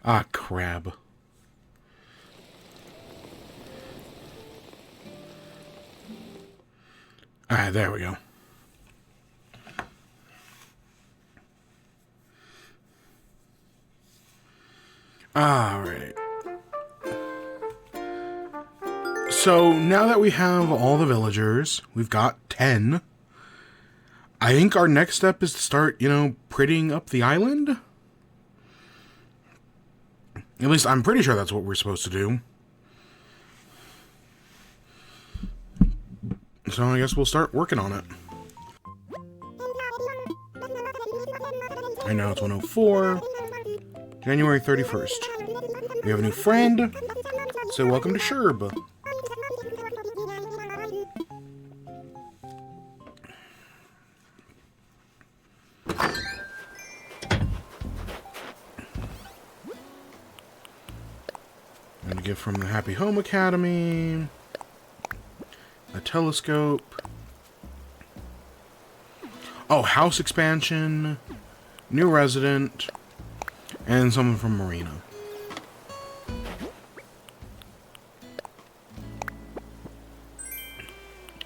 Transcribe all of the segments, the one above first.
Ah, crab. Alright, there we go. Alright. So, now that we have all the villagers, we've got 10. I think our next step is to start, prettying up the island. At least I'm pretty sure that's what we're supposed to do. So I guess we'll start working on it. Right now it's 104. January 31st. We have a new friend. So welcome to Sherb. And a gift from the Happy Home Academy. A telescope. Oh, house expansion. New resident. And someone from Marina.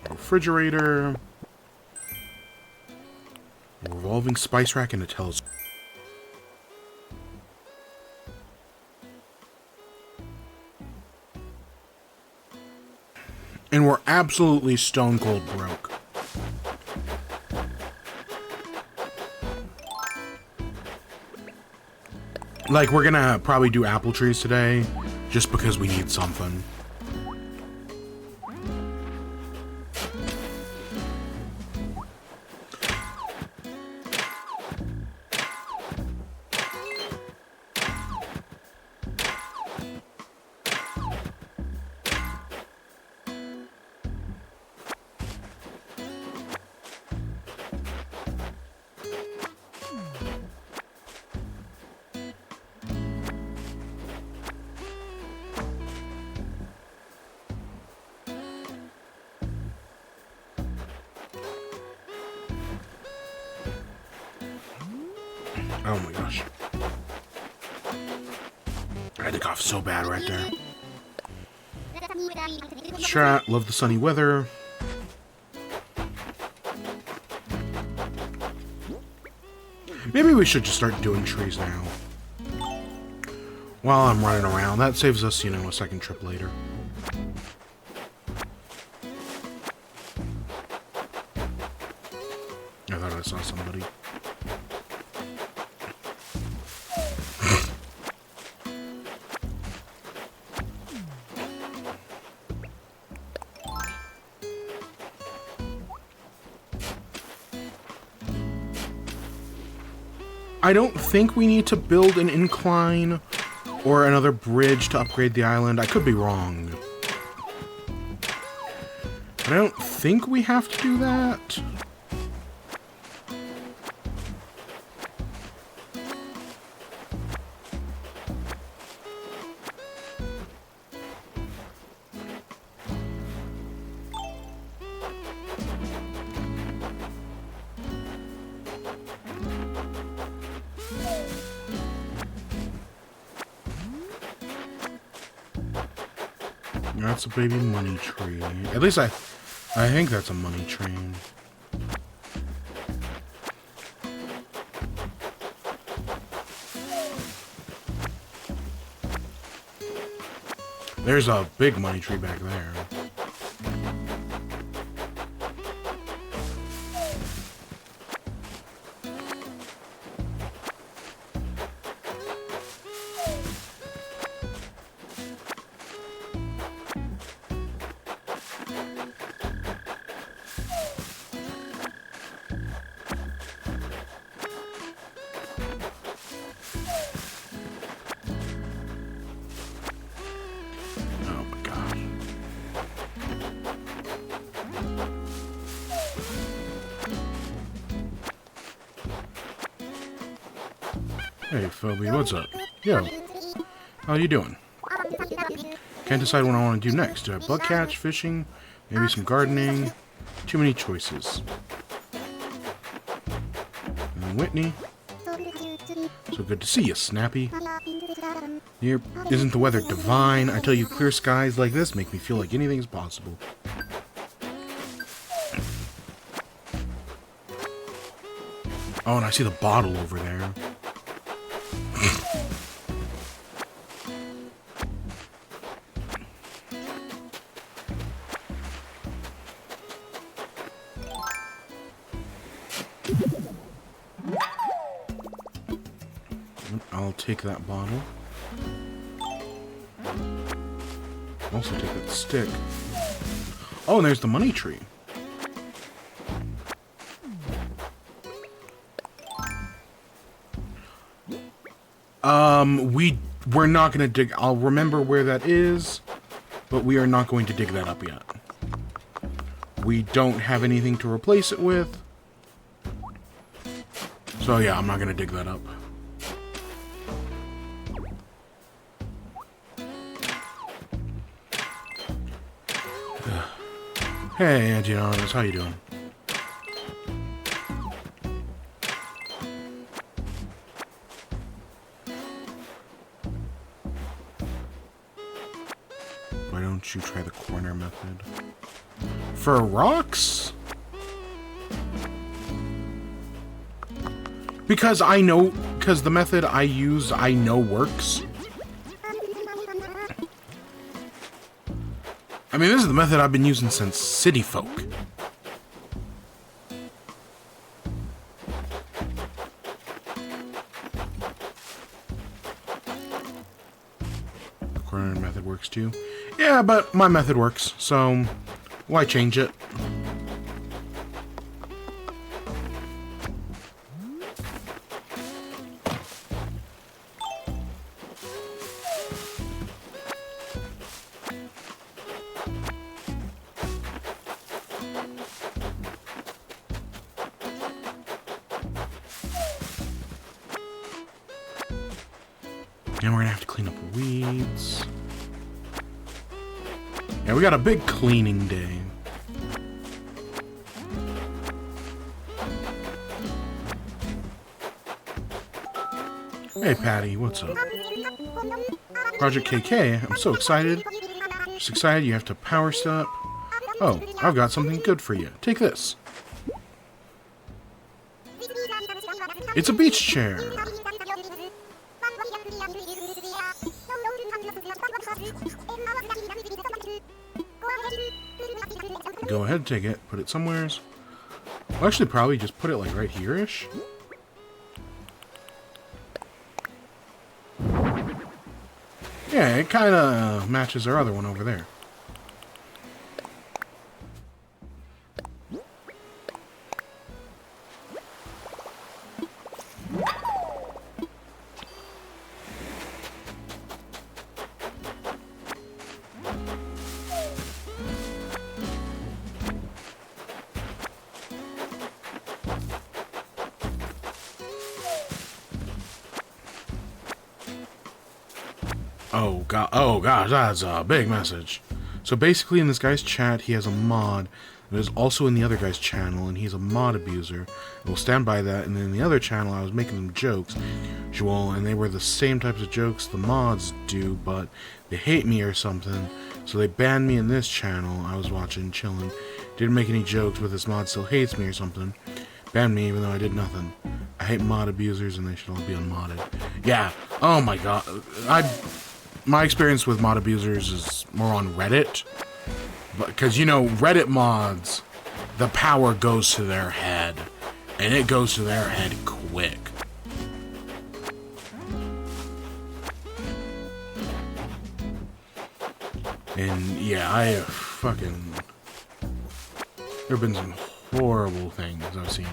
A refrigerator. A revolving spice rack and a telescope. And we're absolutely stone cold broke. Like, we're gonna probably do apple trees today, just because we need something. Oh my gosh. I had to cough so bad right there. Chat, love the sunny weather. Maybe we should just start doing trees now. While I'm running around. That saves us, a second trip later. I thought I saw somebody. I don't think we need to build an incline or another bridge to upgrade the island. I could be wrong. But I don't think we have to do that. That's a baby money tree. At least I think that's a money tree. There's a big money tree back there. Hey, Phoebe, what's up? Yo, how you doing? Can't decide what I want to do next. Do I bug catch, fishing, maybe some gardening? Too many choices. And Whitney. So good to see you, Snappy. Here, isn't the weather divine? I tell you, clear skies like this make me feel like anything is possible. Oh, and I see the bottle over there. I'll take that bottle. Also take that stick. Oh, and there's the money tree. We're not gonna dig. I'll remember where that is, but we are not going to dig that up yet. We don't have anything to replace it with. So yeah, I'm not gonna dig that up. Hey, Auntie Anonymous, how you doing? Why don't you try the corner method? For rocks? Because I know, because the method I use, I know works. I mean, this is the method I've been using since City Folk. The corner method works too. Yeah, but my method works, so why change it? And we're gonna have to clean up weeds. Yeah, we got a big cleaning day. Hey Patty, what's up? Project KK, I'm so excited. Just excited you have to power step. Oh, I've got something good for you. Take this. It's a beach chair. Go ahead, take it. Put it somewheres. I'll actually probably just put it like right here-ish. Yeah, it kind of matches our other one over there. Oh gosh, that's a big message. So basically in this guy's chat, he has a mod that is also in the other guy's channel, and he's a mod abuser. We'll stand by that. And then in the other channel, I was making them jokes, and they were the same types of jokes the mods do, but they hate me or something, so they banned me in this channel. I was watching, chilling, didn't make any jokes, but this mod still hates me or something. Banned me even though I did nothing. I hate mod abusers, and they should all be unmodded. Yeah. Oh my god. My experience with mod abusers is more on Reddit. Because, you know, Reddit mods, the power goes to their head. And it goes to their head quick. And, yeah, there have been some horrible things I've seen.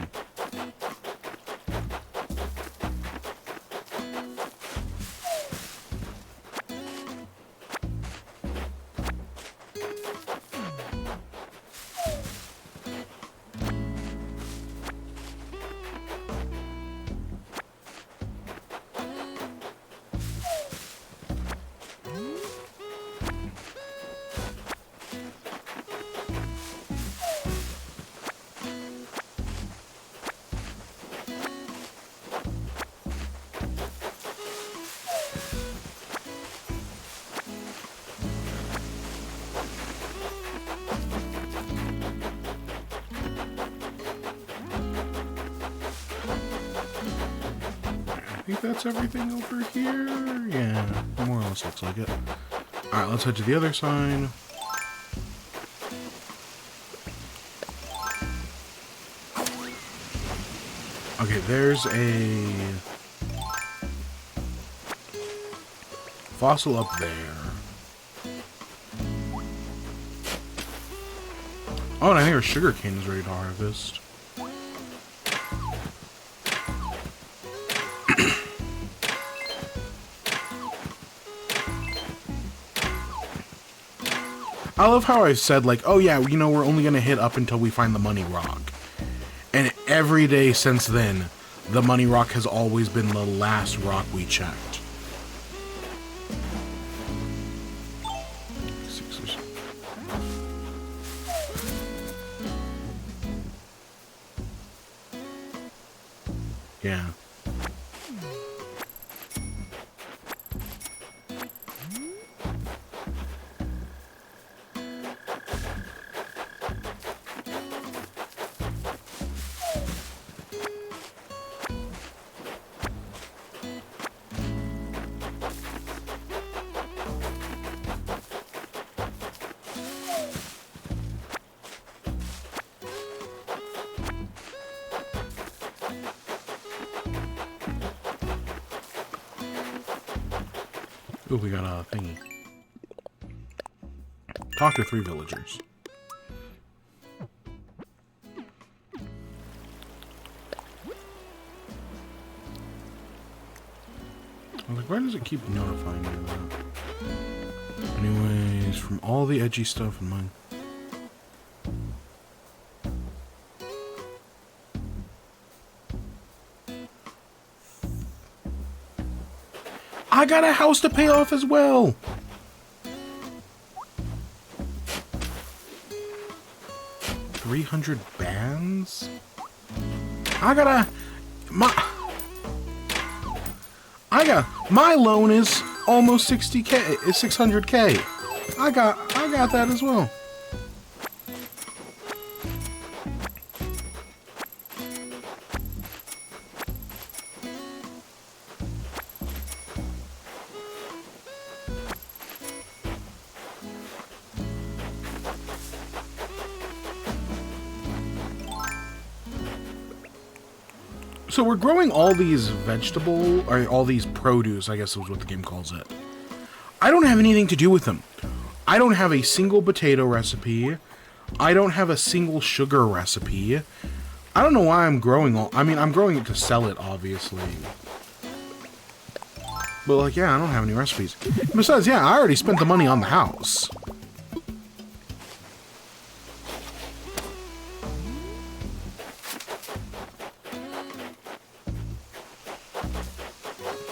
think that's everything over here. Yeah, more or less looks like it. Alright, let's head to the other side. Okay, there's a fossil up there. Oh, and I think our sugar cane is ready to harvest. I love how I said, like, oh yeah, you know, we're only going to hit up until we find the money rock. And every day since then, the money rock has always been the last rock we checked. Yeah. Ooh, we got a thingy. Talk to 3 villagers. I was like, why does it keep notifying me of that? Anyways, from all the edgy stuff in mine. I got a house to pay off as well. $300 bands? My loan is almost 60K, is 600K. I got that as well. So we're growing all these vegetable, or all these produce, I guess is what the game calls it. I don't have anything to do with them. I don't have a single potato recipe. I don't have a single sugar recipe. I don't know why I'm growing all... I mean, I'm growing it to sell it, obviously. But, like, yeah, I don't have any recipes. Besides, yeah, I already spent the money on the house.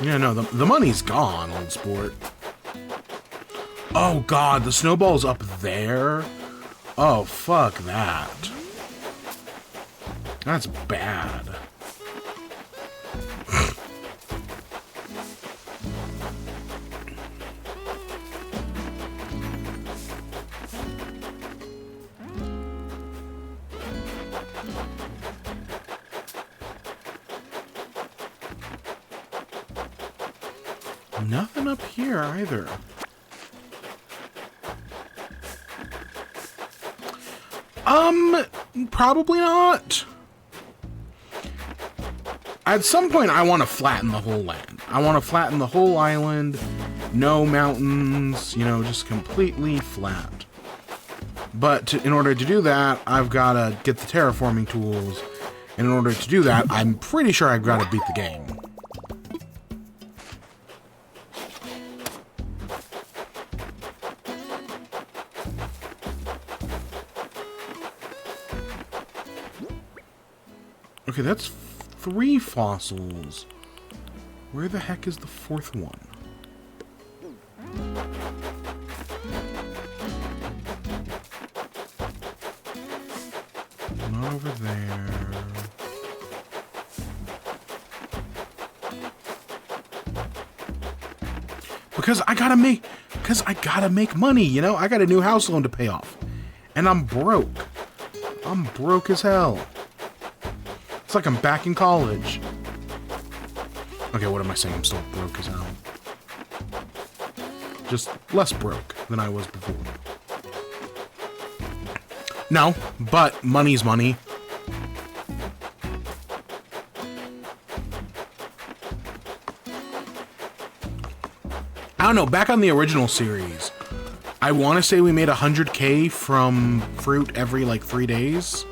Yeah, no, the money's gone, old sport. Oh, God, the snowball's up there? Oh, fuck that. That's bad. Nothing up here either. Probably not. At some point, I want to flatten the whole land. I want to flatten the whole island. No mountains, you know, just completely flat. But in order to do that, I've got to get the terraforming tools. And in order to do that, I'm pretty sure I've got to beat the game. Okay, that's 3 fossils. Where the heck is the 4th one? Not over there. Because I gotta make money, you know? I got a new house loan to pay off. And I'm broke. I'm broke as hell. It's like I'm back in college. Okay, what am I saying? I'm still broke as hell. Just less broke than I was before. No, but money's money. I don't know, back on the original series, I want to say we made 100K from fruit every, like, 3 days.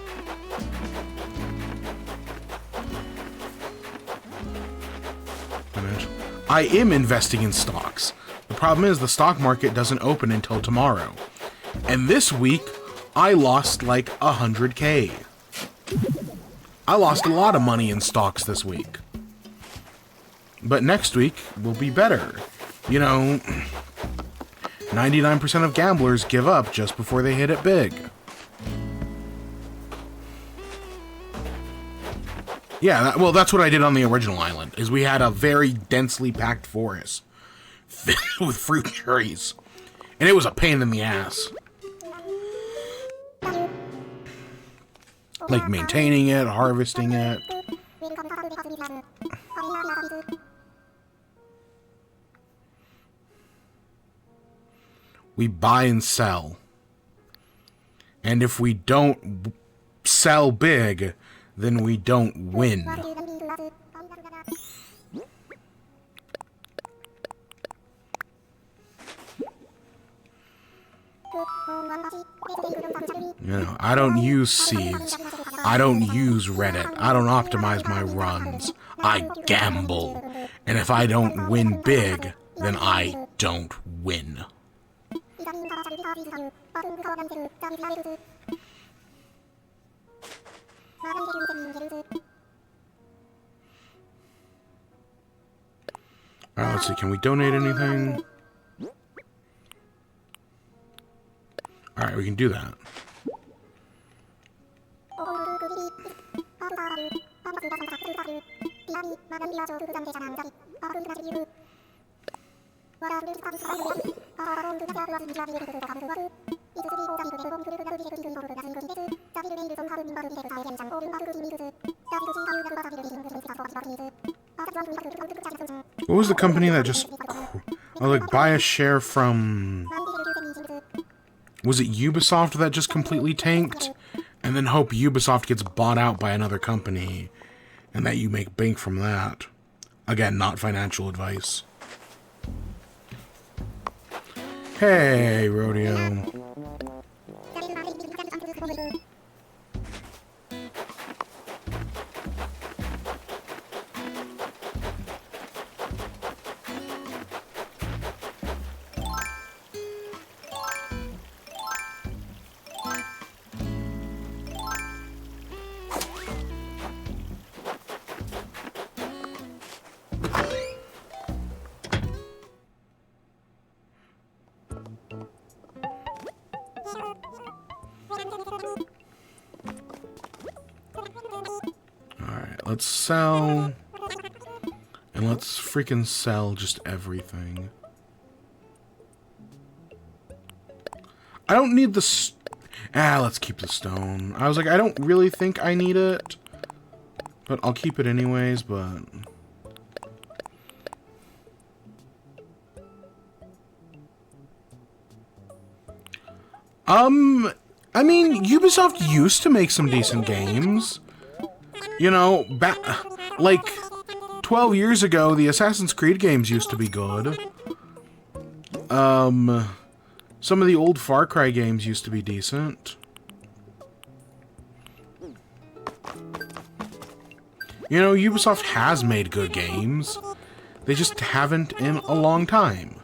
I am investing in stocks. The problem is the stock market doesn't open until tomorrow. And this week, I lost like 100K. I lost a lot of money in stocks this week. But next week will be better. You know, 99% of gamblers give up just before they hit it big. Yeah, well, that's what I did on the original island, is we had a very densely packed forest filled with fruit trees. And it was a pain in the ass. Like, maintaining it, harvesting it. We buy and sell. And if we don't sell big, then we don't win. You know, I don't use seeds. I don't use Reddit. I don't optimize my runs. I gamble. And if I don't win big, then I don't win. Alright, let's see. Can we donate anything? Alright, we can do that. What was the company that just... Oh, like, buy a share from... Was it Ubisoft that just completely tanked? And then hope Ubisoft gets bought out by another company. And that you make bank from that. Again, not financial advice. Hey, Rodeo. Let's sell, and let's freaking sell just everything. I don't need the let's keep the stone. I was like, I don't really think I need it, but I'll keep it anyways, but... I mean, Ubisoft used to make some decent games. You know, like, 12 years ago, the Assassin's Creed games used to be good. Some of the old Far Cry games used to be decent. You know, Ubisoft has made good games. They just haven't in a long time.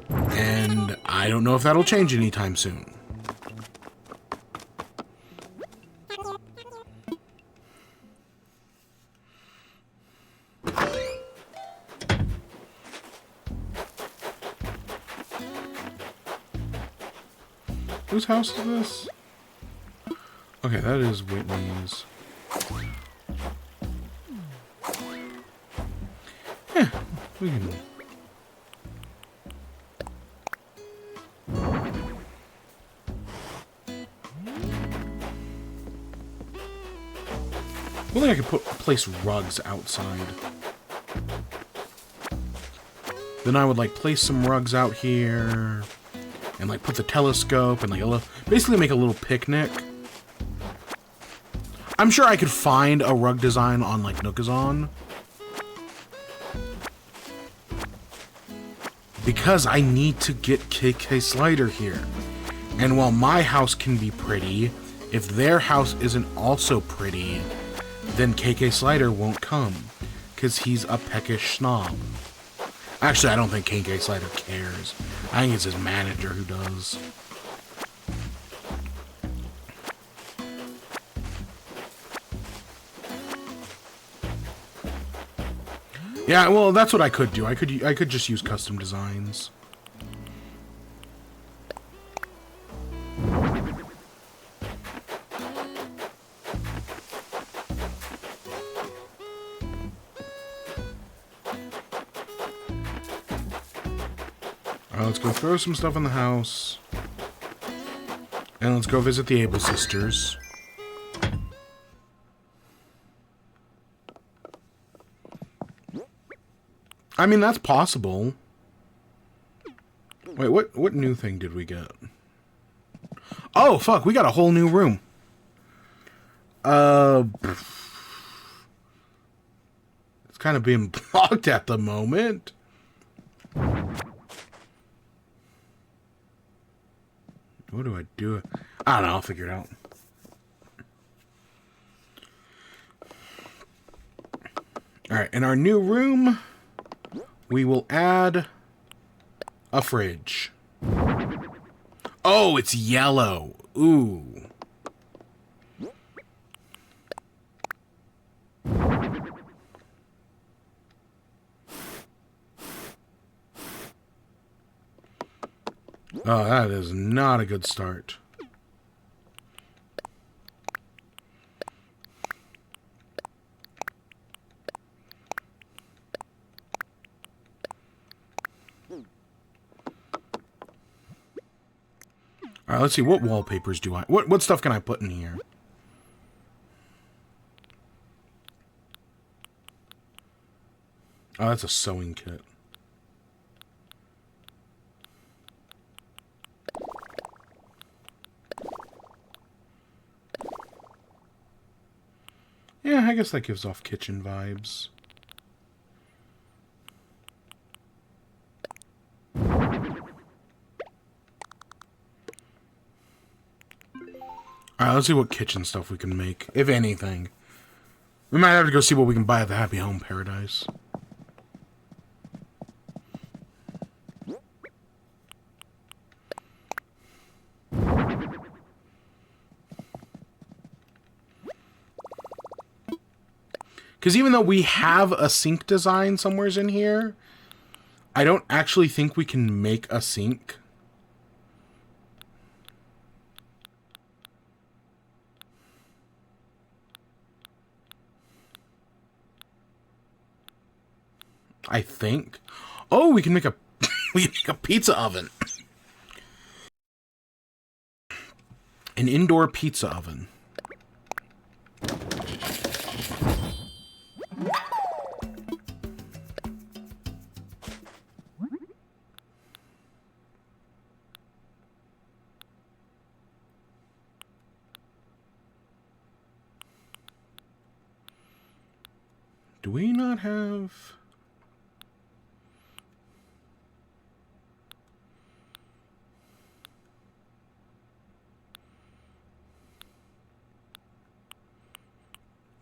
And I don't know if that'll change anytime soon. Whose house is this? Okay, that is Whitney's. Yeah, we can... I think I could place rugs outside. Then I would like place some rugs out here and like put the telescope and like basically make a little picnic. I'm sure I could find a rug design on like Nookazon. Because I need to get KK Slider here. And while my house can be pretty, if their house isn't also pretty, then KK Slider won't come. Because he's a peckish snob. Actually, I don't think KK Slider cares. I think it's his manager who does. Yeah, well, that's what I could do. I could just use custom designs. Alright, let's go throw some stuff in the house. And let's go visit the Able Sisters. I mean, that's possible. Wait, what new thing did we get? Oh, fuck, we got a whole new room. It's kind of being blocked at the moment. What do I do? I don't know, I'll figure it out. Alright, in our new room, we will add a fridge. Oh, it's yellow. Ooh. Oh, that is not a good start. Alright, let's see. What wallpapers do I... What stuff can I put in here? Oh, that's a sewing kit. Yeah, I guess that gives off kitchen vibes. Alright, let's see what kitchen stuff we can make, if anything. We might have to go see what we can buy at the Happy Home Paradise. Because even though we have a sink design somewheres in here, I don't actually think we can make a sink. I think. Oh, we can make a we can make a pizza oven. An indoor pizza oven. Do we not have...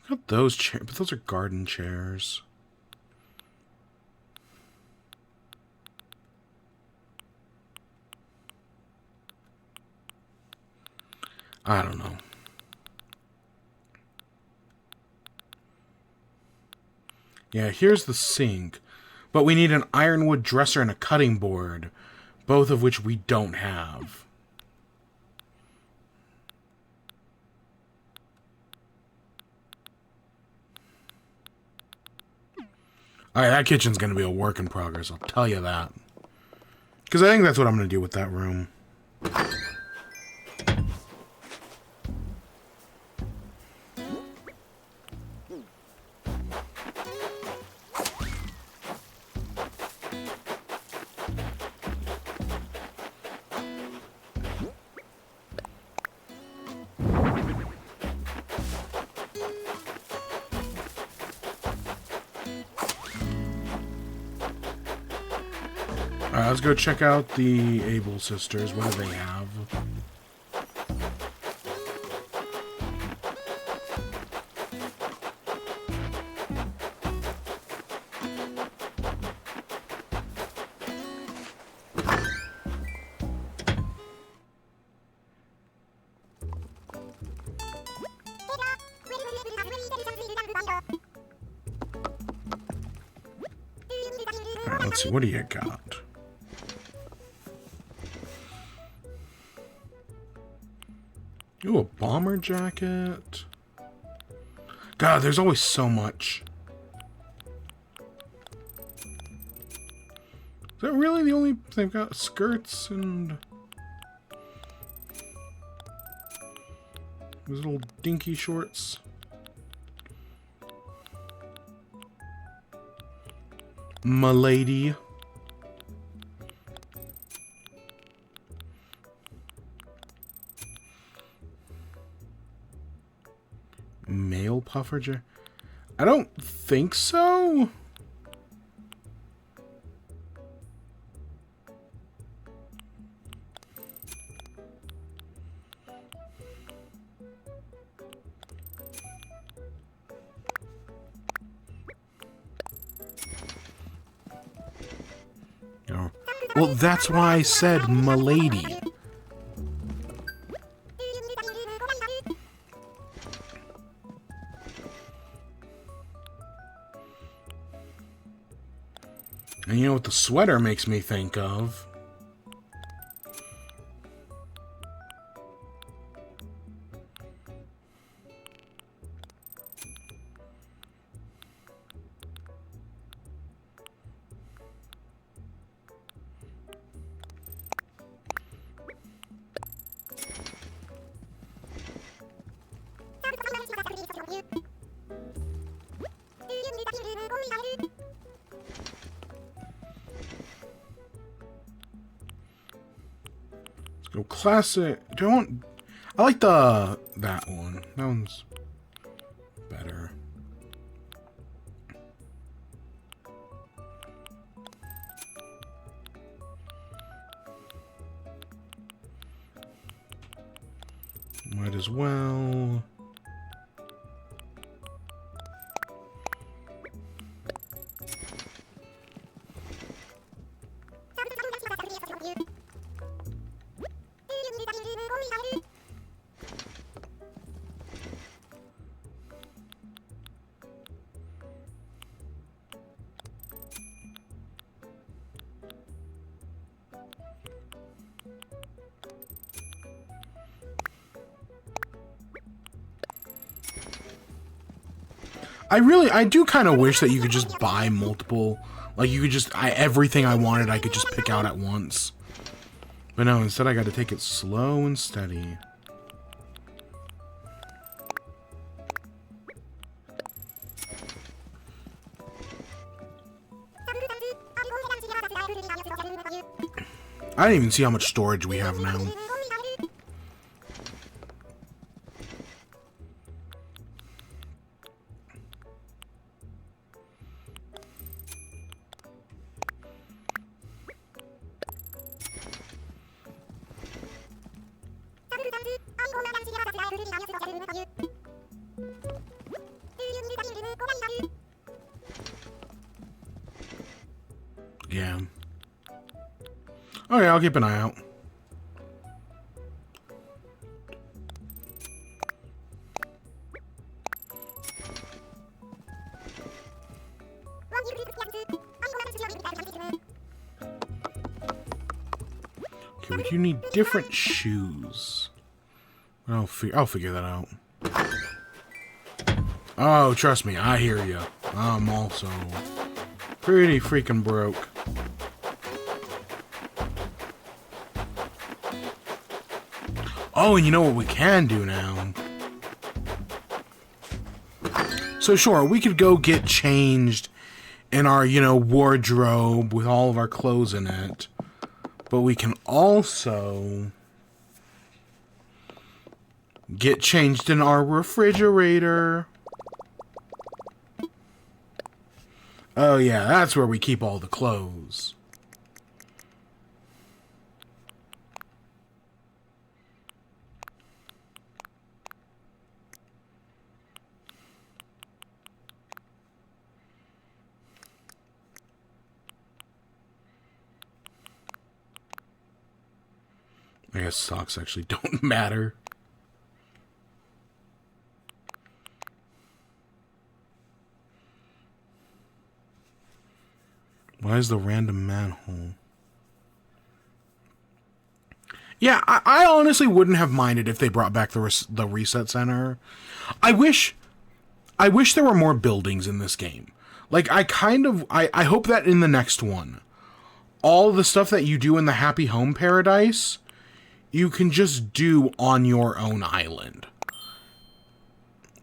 Got those chairs, but those are garden chairs. I don't know. Yeah, here's the sink. But we need an ironwood dresser and a cutting board, both of which we don't have. Alright, that kitchen's going to be a work in progress, I'll tell you that. Because I think that's what I'm going to do with that room. Let's go check out the Able sisters. What do they have? Alright, let's see. What do you got? Ooh, a bomber jacket. God, there's always so much. Is that really the only... They've got skirts and... those little dinky shorts. M'lady. Male puffer jacket? I don't think so. No. Well, that's why I said m'lady. And you know what the sweater makes me think of? Go classic. Don't. I like that one. That one's better. Might as well. I do kind of wish that you could just buy multiple, like you could just, everything I wanted I could just pick out at once. But no, instead I got to take it slow and steady. I didn't even see how much storage we have now. Yeah. Okay, I'll keep an eye out. Okay, we do need different shoes. I'll figure that out. Oh, trust me, I hear you. I'm also pretty freaking broke. Oh, and you know what we can do now? So sure, we could go get changed in our, wardrobe with all of our clothes in it. But we can also get changed in our refrigerator. Oh yeah, that's where we keep all the clothes. I guess socks actually don't matter. Why is the random manhole? Yeah, I honestly wouldn't have minded if they brought back the reset center. I wish there were more buildings in this game. Like, I hope that in the next one, all the stuff that you do in the Happy Home Paradise, you can just do on your own island.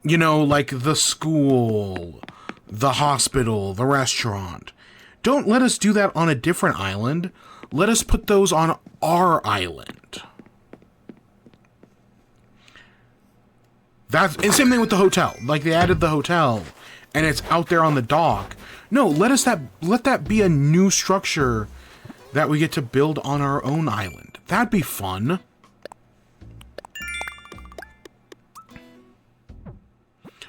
You know, like the school, the hospital, the restaurant. Don't let us do that on a different island. Let us put those on our island. And same thing with the hotel. Like, they added the hotel, and it's out there on the dock. No, let that be a new structure that we get to build on our own island. That'd be fun.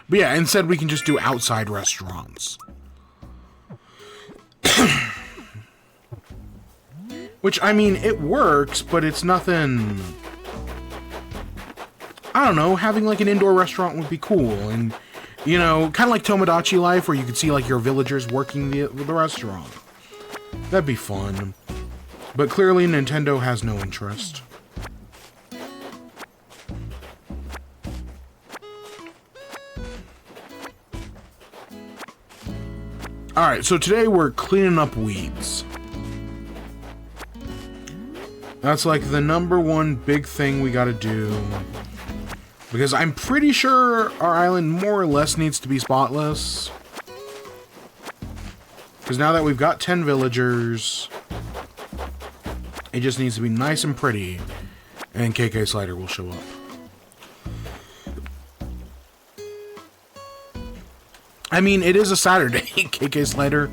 But yeah, instead we can just do outside restaurants. Which, I mean, it works, but it's nothing... I don't know, having like an indoor restaurant would be cool. And, you know, kind of like Tomodachi Life, where you could see like your villagers working the restaurant. That'd be fun. But clearly Nintendo has no interest. Alright, so today we're cleaning up weeds. That's like the #1 big thing we gotta do. Because I'm pretty sure our island more or less needs to be spotless. Because now that we've got 10 villagers, it just needs to be nice and pretty. And KK Slider will show up. I mean, it is a Saturday. KK Slider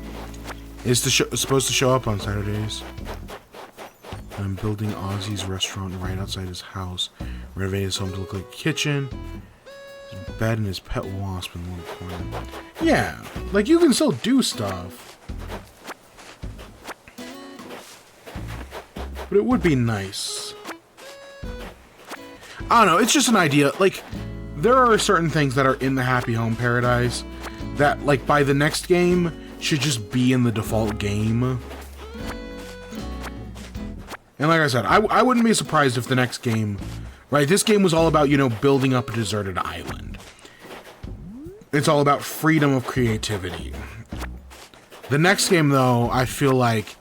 is supposed to show up on Saturdays. I'm building Ozzy's restaurant right outside his house. Renovating his home to look like a kitchen. His bed and his pet wasp in one corner. Yeah, like you can still do stuff. But it would be nice. I don't know, it's just an idea. Like, there are certain things that are in the Happy Home Paradise that, like, by the next game, should just be in the default game. And like I said, I wouldn't be surprised if the next game... Right, this game was all about, you know, building up a deserted island. It's all about freedom of creativity. The next game, though, I feel like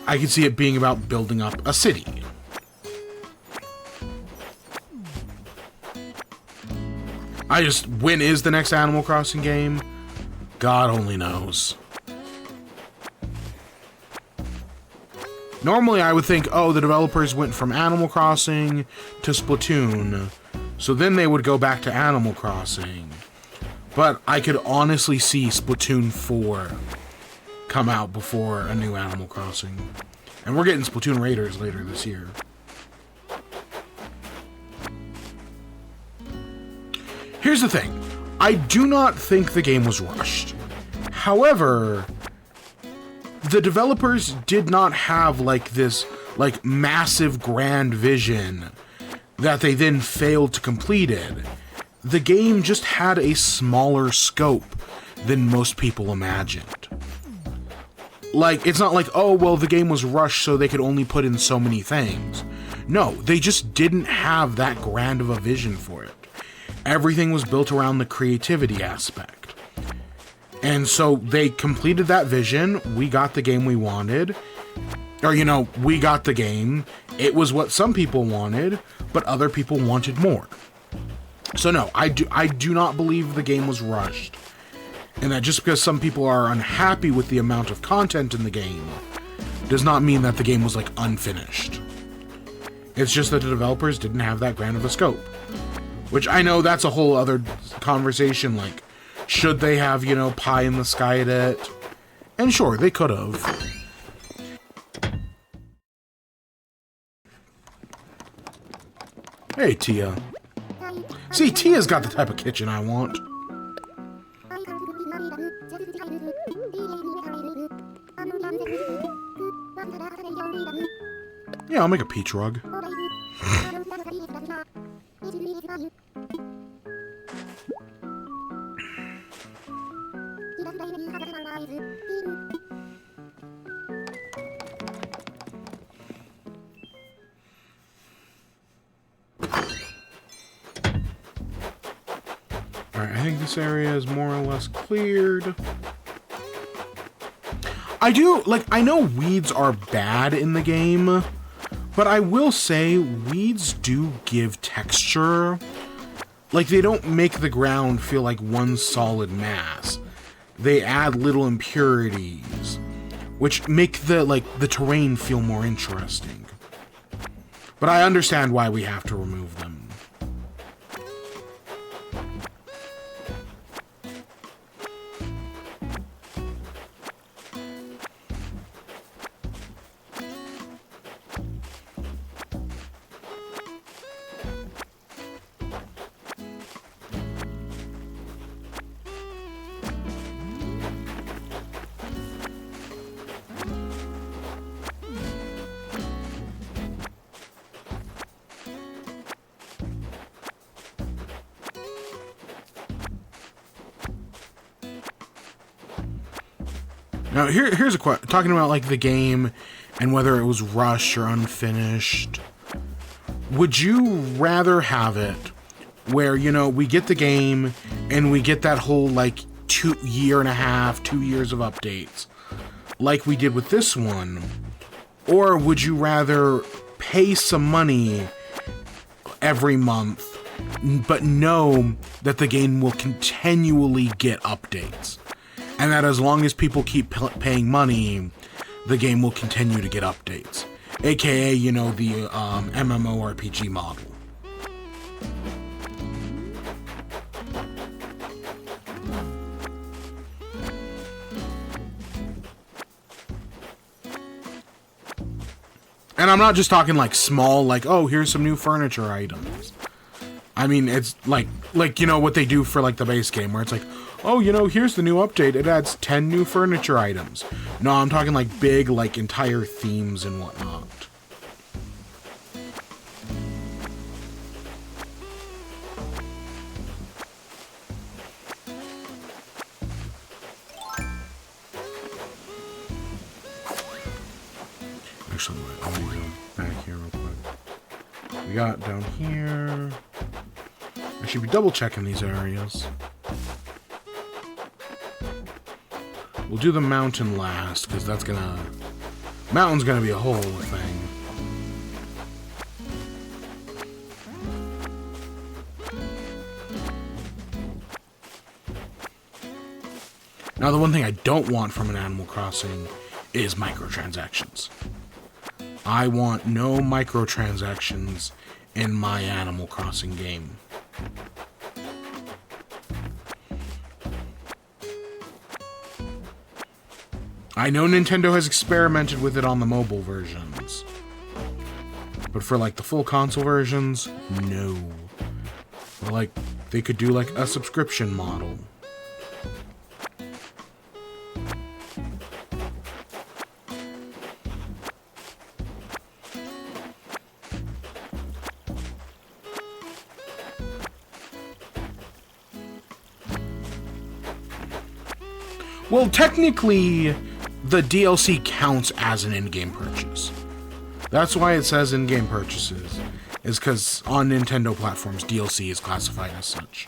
I could see it being about building up a city. When is the next Animal Crossing game? God only knows. Normally I would think, oh, the developers went from Animal Crossing to Splatoon, so then they would go back to Animal Crossing. But I could honestly see Splatoon 4 come out before a new Animal Crossing. And we're getting Splatoon Raiders later this year. Here's the thing. I do not think the game was rushed. However, the developers did not have like this like massive grand vision that they then failed to complete it. The game just had a smaller scope than most people imagined. Like, it's not like, oh, well, the game was rushed so they could only put in so many things. No, they just didn't have that grand of a vision for it. Everything was built around the creativity aspect. And so they completed that vision. We got the game we wanted. Or, you know, we got the game. It was what some people wanted, but other people wanted more. So no, I do not believe the game was rushed. And that just because some people are unhappy with the amount of content in the game does not mean that the game was, like, unfinished. It's just that the developers didn't have that grand of a scope. Which I know that's a whole other conversation, like, should they have, you know, pie in the sky at it? And sure, they could have. Hey, Tia. See, Tia's got the type of kitchen I want. Yeah, I'll make a peach rug. Alright, I think this area is more or less cleared. I know weeds are bad in the game, but I will say weeds do give texture. Like, they don't make the ground feel like one solid mass. They add little impurities, which make the terrain feel more interesting. But I understand why we have to remove them. Now, here's a question. Talking about, like, the game and whether it was rushed or unfinished. Would you rather have it where, you know, we get the game and we get that whole, like, 2 years of updates, like we did with this one? Or would you rather pay some money every month, but know that the game will continually get updates? And that as long as people keep paying money, the game will continue to get updates. AKA, you know, the MMORPG model. And I'm not just talking like small, like, oh, here's some new furniture items. I mean, it's like, you know, what they do for, like, the base game, where it's like, oh, you know, here's the new update. It adds 10 new furniture items. No, I'm talking, like, big, like, entire themes and whatnot. Actually, wait, let me go back here real quick. We got down here. I should be double checking these areas. We'll do the mountain last, because that's gonna... Mountain's gonna be a whole thing. Now, the one thing I don't want from an Animal Crossing is microtransactions. I want no microtransactions in my Animal Crossing game. I know Nintendo has experimented with it on the mobile versions, but for, like, the full console versions, no. Or, like, they could do, like, a subscription model. Well, technically, the DLC counts as an in-game purchase. That's why it says in-game purchases, is because on Nintendo platforms, DLC is classified as such.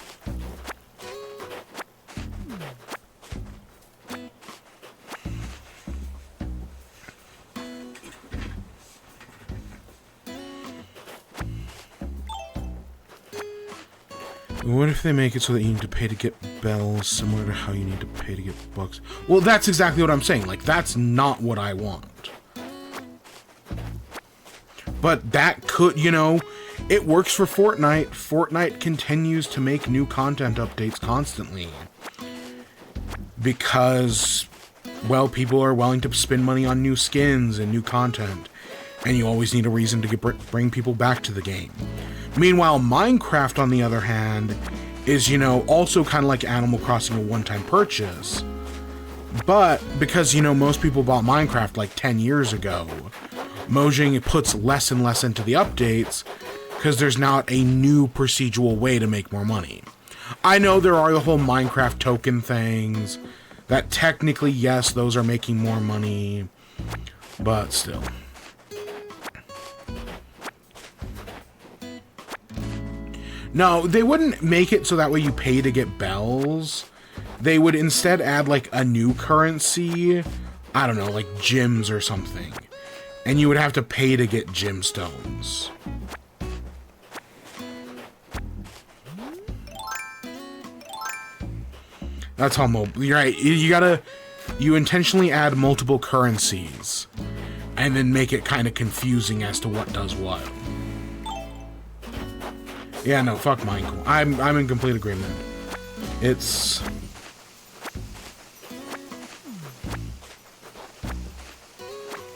What if they make it so that you need to pay to get bells, similar to how you need to pay to get books? Well, that's exactly what I'm saying. Like, that's not what I want. But that could, you know, it works for Fortnite. Fortnite continues to make new content updates constantly. Because, well, people are willing to spend money on new skins and new content. And you always need a reason to bring people back to the game. Meanwhile, Minecraft, on the other hand, is, you know, also kind of like Animal Crossing, a one-time purchase. But because, you know, most people bought Minecraft like 10 years ago, Mojang puts less and less into the updates, because there's not a new procedural way to make more money. I know there are the whole Minecraft token things that technically, yes, those are making more money, but still. No, they wouldn't make it so that way you pay to get bells. They would instead add like a new currency, I don't know, like gems or something. And you would have to pay to get gemstones. That's how mobile. You're right. You intentionally add multiple currencies, and then make it kind of confusing as to what does what. Yeah, no, fuck Minecoin. I'm in complete agreement. It's.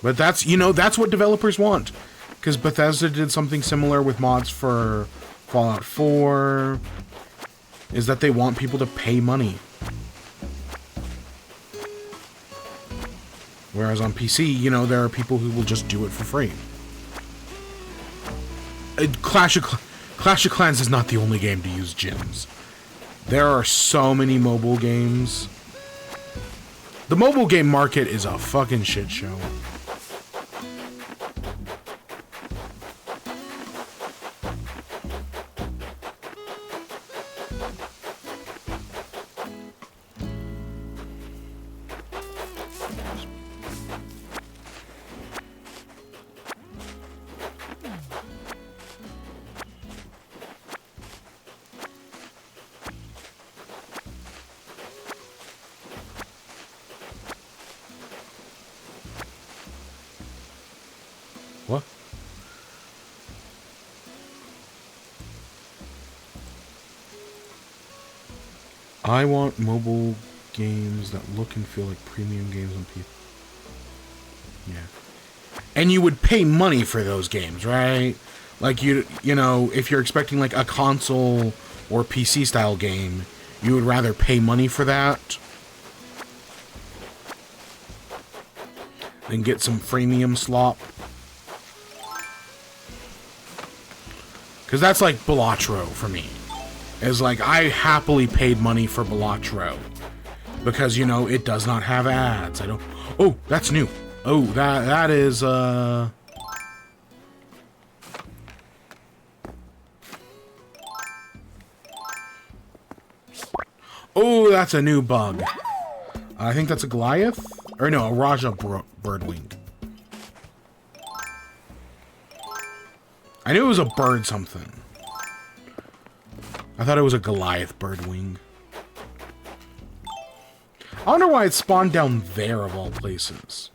But that's, that's what developers want. Because Bethesda did something similar with mods for Fallout 4. Is that they want people to pay money. Whereas on PC, there are people who will just do it for free. Clash of Clans is not the only game to use gems. There are so many mobile games. The mobile game market is a fucking shit show. What? I want mobile games that look and feel like premium games on PC. Yeah. And you would pay money for those games, right? Like if you're expecting like a console or PC style game, you would rather pay money for that than get some freemium slop. Because that's like Balatro for me. It's like, I happily paid money for Balatro. Because, it does not have ads. Oh, that's new. Oh, that is, Oh, that's a new bug. I think that's a Goliath? Or no, a Raja Birdwing. I knew it was a bird something. I thought it was a Goliath birdwing. I wonder why it spawned down there of all places.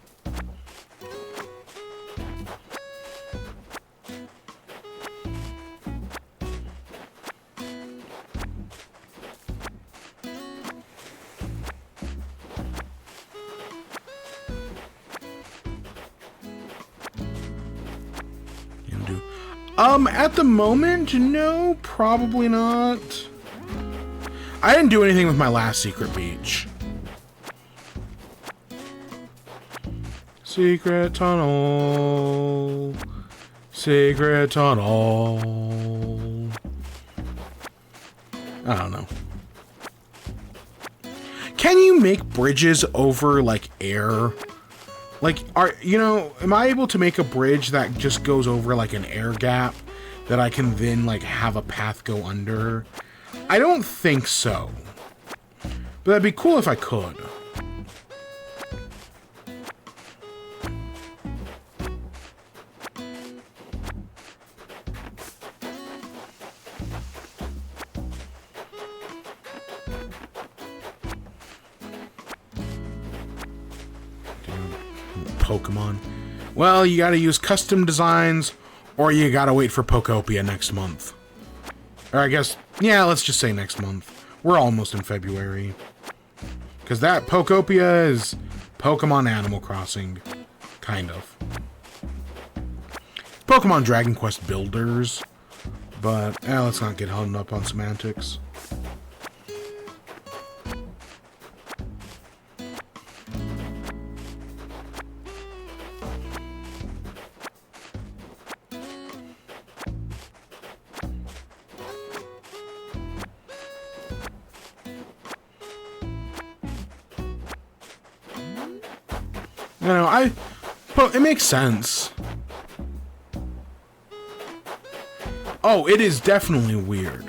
At the moment, no, probably not. I didn't do anything with my last secret beach. Secret tunnel. Secret tunnel. I don't know. Can you make bridges over, like, air? Like, am I able to make a bridge that just goes over, like, an air gap that I can then, like, have a path go under? I don't think so. But that'd be cool if I could. Pokemon. Well, you gotta use custom designs, or you gotta wait for Pokopia next month. Or I guess, yeah, let's just say next month. We're almost in February. Because that Pokopia is Pokemon Animal Crossing. Kind of. Pokemon Dragon Quest Builders. But, let's not get hung up on semantics. You know, it makes sense. Oh, it is definitely weird.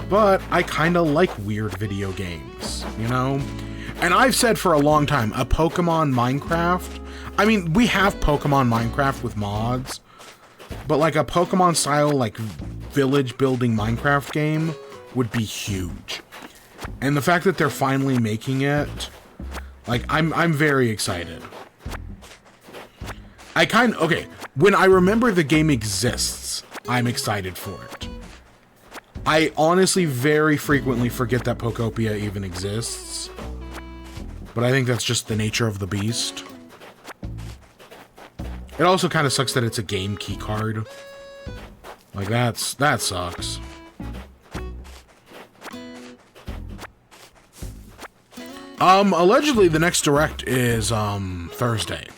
But I kind of like weird video games, you know? And I've said for a long time, a Pokemon Minecraft... I mean, we have Pokemon Minecraft with mods, but like a Pokemon style, like, village building Minecraft game would be huge. And the fact that they're finally making it, like, I'm very excited. Okay, when I remember the game exists, I'm excited for it. I honestly very frequently forget that Pokopia even exists. But I think that's just the nature of the beast. It also kind of sucks that it's a game key card. Like, that sucks. Allegedly the next Direct is, Thursday.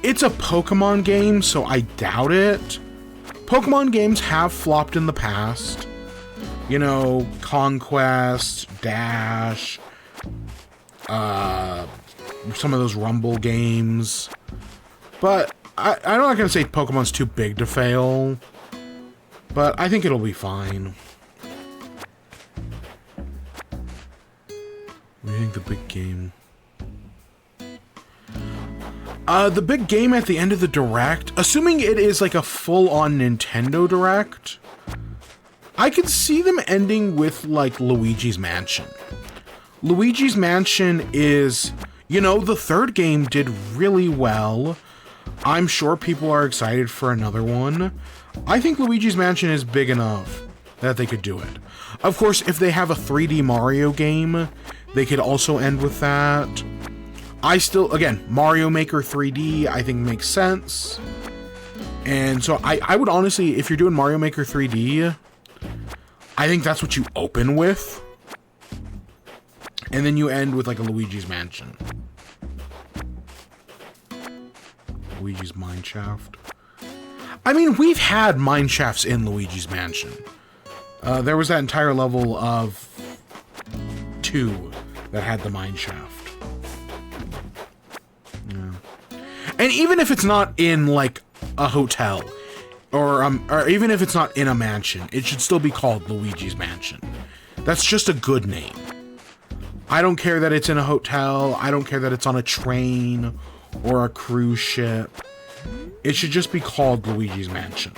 It's a Pokemon game, so I doubt it. Pokemon games have flopped in the past. You know, Conquest, Dash, some of those Rumble games. But I'm not going to say Pokemon's too big to fail. But I think it'll be fine. What do you think the big game? The big game at the end of the Direct, assuming it is like a full-on Nintendo Direct, I could see them ending with, like, Luigi's Mansion. Luigi's Mansion is, you know, the third game did really well. I'm sure people are excited for another one. I think Luigi's Mansion is big enough that they could do it. Of course, if they have a 3D Mario game, they could also end with that. Again, Mario Maker 3D, I think makes sense. And so I would honestly, if you're doing Mario Maker 3D, I think that's what you open with. And then you end with like a Luigi's Mansion. Luigi's Mineshaft. I mean, we've had Mineshafts in Luigi's Mansion. There was that entire level of 2 that had the Mineshaft. Yeah. And even if it's not in, like, a hotel, or even if it's not in a mansion, it should still be called Luigi's Mansion. That's just a good name. I don't care that it's in a hotel, I don't care that it's on a train, or a cruise ship. It should just be called Luigi's Mansion.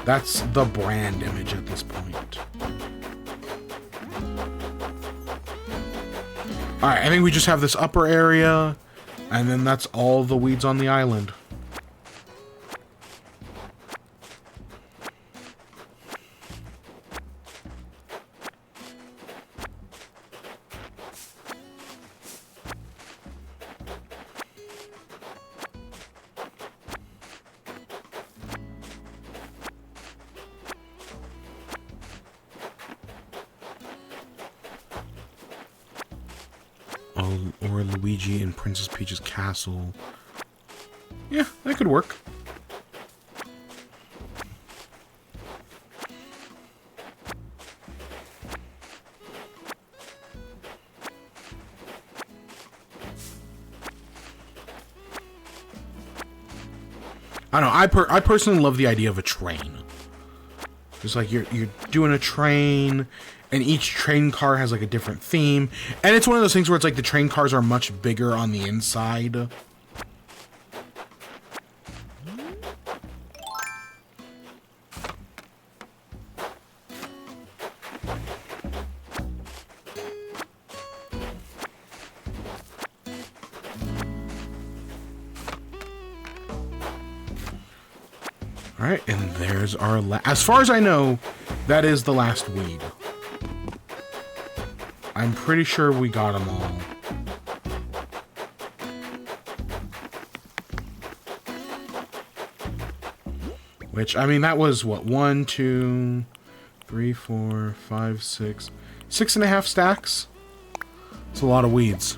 That's the brand image at this point. Alright, I think we just have this upper area, and then that's all the weeds on the island. Or Luigi in Princess Peach's castle. Yeah, that could work. I don't know, I personally love the idea of a train. Just like you're doing a train, and each train car has like a different theme. And it's one of those things where it's like the train cars are much bigger on the inside. Alright, and there's our as far as I know, that is the last weed. I'm pretty sure we got them all. Which, I mean, that was, what, 1, 2, 3, 4, 5, 6... 6.5 stacks? It's a lot of weeds.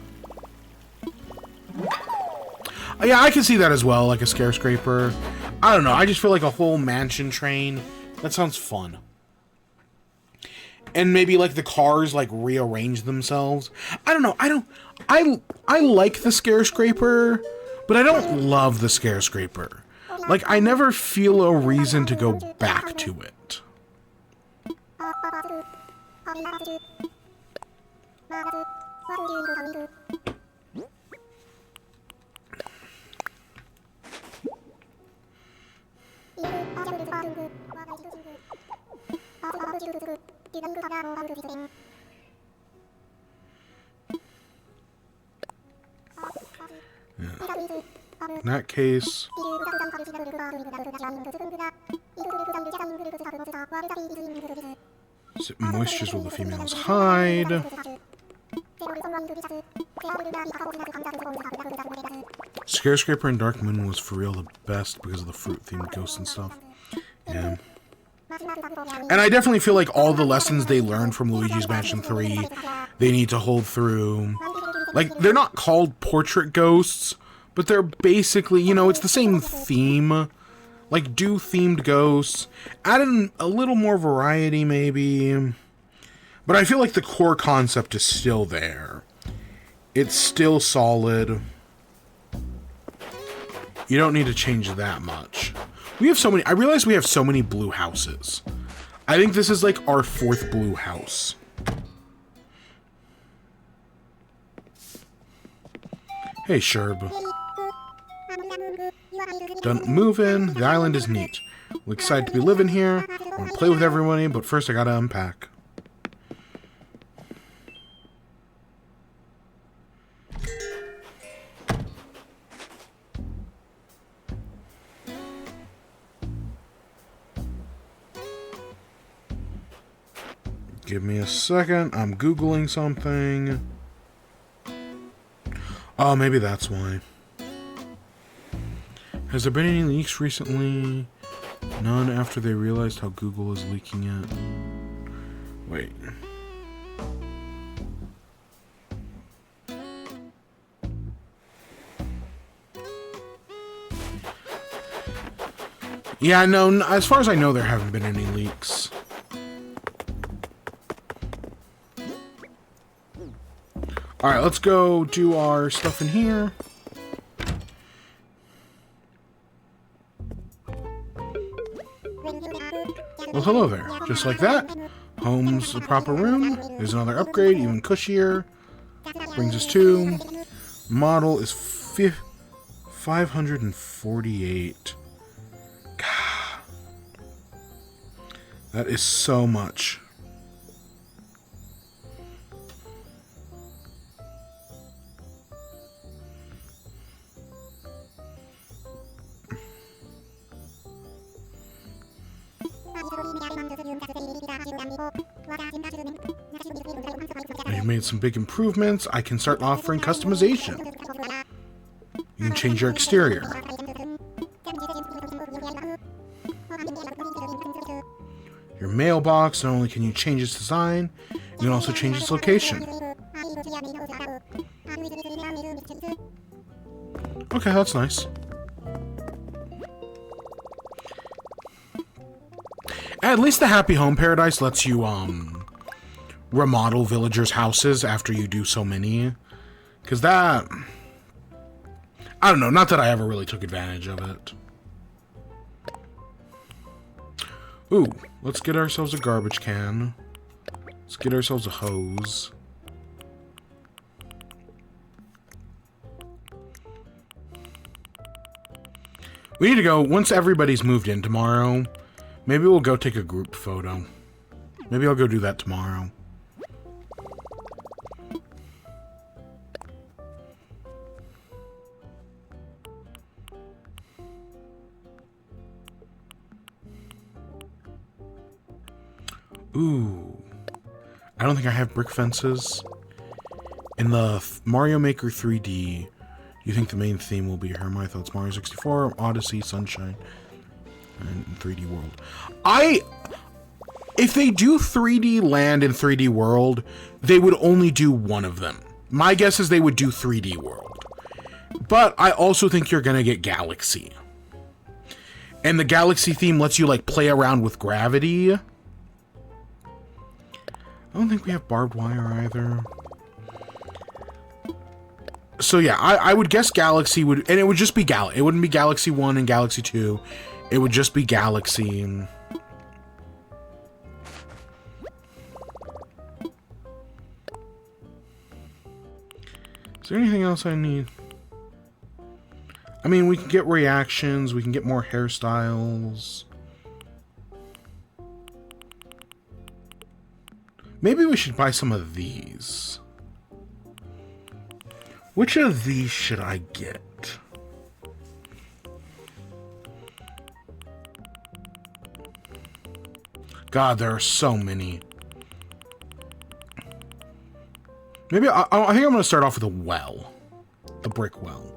Yeah, I can see that as well, like a skyscraper. I don't know, I just feel like a whole mansion train. That sounds fun. and maybe like the cars like rearrange themselves. I don't know. I like the Scarescraper, but I don't love the Scarescraper. Like, I never feel a reason to go back to it. Yeah. In that case, moistures will the females hide. Scarescraper and Dark Moon was for real the best because of the fruit-themed ghosts and stuff. Yeah. And I definitely feel like all the lessons they learned from Luigi's Mansion 3, they need to hold through. Like, they're not called portrait ghosts, but they're basically, you know, it's the same theme. Like, do themed ghosts. Add in a little more variety, maybe. But I feel like the core concept is still there. It's still solid. You don't need to change that much. We have so many... I realize we have so many blue houses. I think this is like our 4th blue house. Hey, Sherb. Done moving. The island is neat. We're excited to be living here. I want to play with everybody, but first I gotta unpack. Give me a second. I'm Googling something. Oh, maybe that's why. Has there been any leaks recently? None after they realized how Google is leaking it. Wait. Yeah, no, as far as I know, there haven't been any leaks. Alright, let's go do our stuff in here. Well, hello there. Just like that. Home's the proper room. There's another upgrade, even cushier. Brings us to... Model is 548. God. That is so much. I've made some big improvements. I can start offering customization. You can change your exterior. Your mailbox, not only can you change its design, you can also change its location. Okay, that's nice. At least the Happy Home Paradise lets you, remodel villagers' houses after you do so many. Because that... I don't know, not that I ever really took advantage of it. Ooh, let's get ourselves a garbage can. Let's get ourselves a hose. We need to go, once everybody's moved in tomorrow, maybe we'll go take a group photo. Maybe I'll go do that tomorrow. Ooh. I don't think I have brick fences. In the Mario Maker 3D, you think the main theme will be here? My thoughts: Mario 64, Odyssey, Sunshine, and 3D World. If they do 3D Land and 3D World, they would only do one of them. My guess is they would do 3D World. But I also think you're gonna get Galaxy. And the Galaxy theme lets you, like, play around with gravity. I don't think we have barbed wire either. So yeah, I would guess Galaxy would... And it would just be It wouldn't be Galaxy 1 and Galaxy 2. It would just be Galaxy. And... Is there anything else I need? I mean, we can get reactions. We can get more hairstyles. Maybe we should buy some of these. Which of these should I get? God, there are so many. Maybe I think I'm going to start off with a well. The brick well.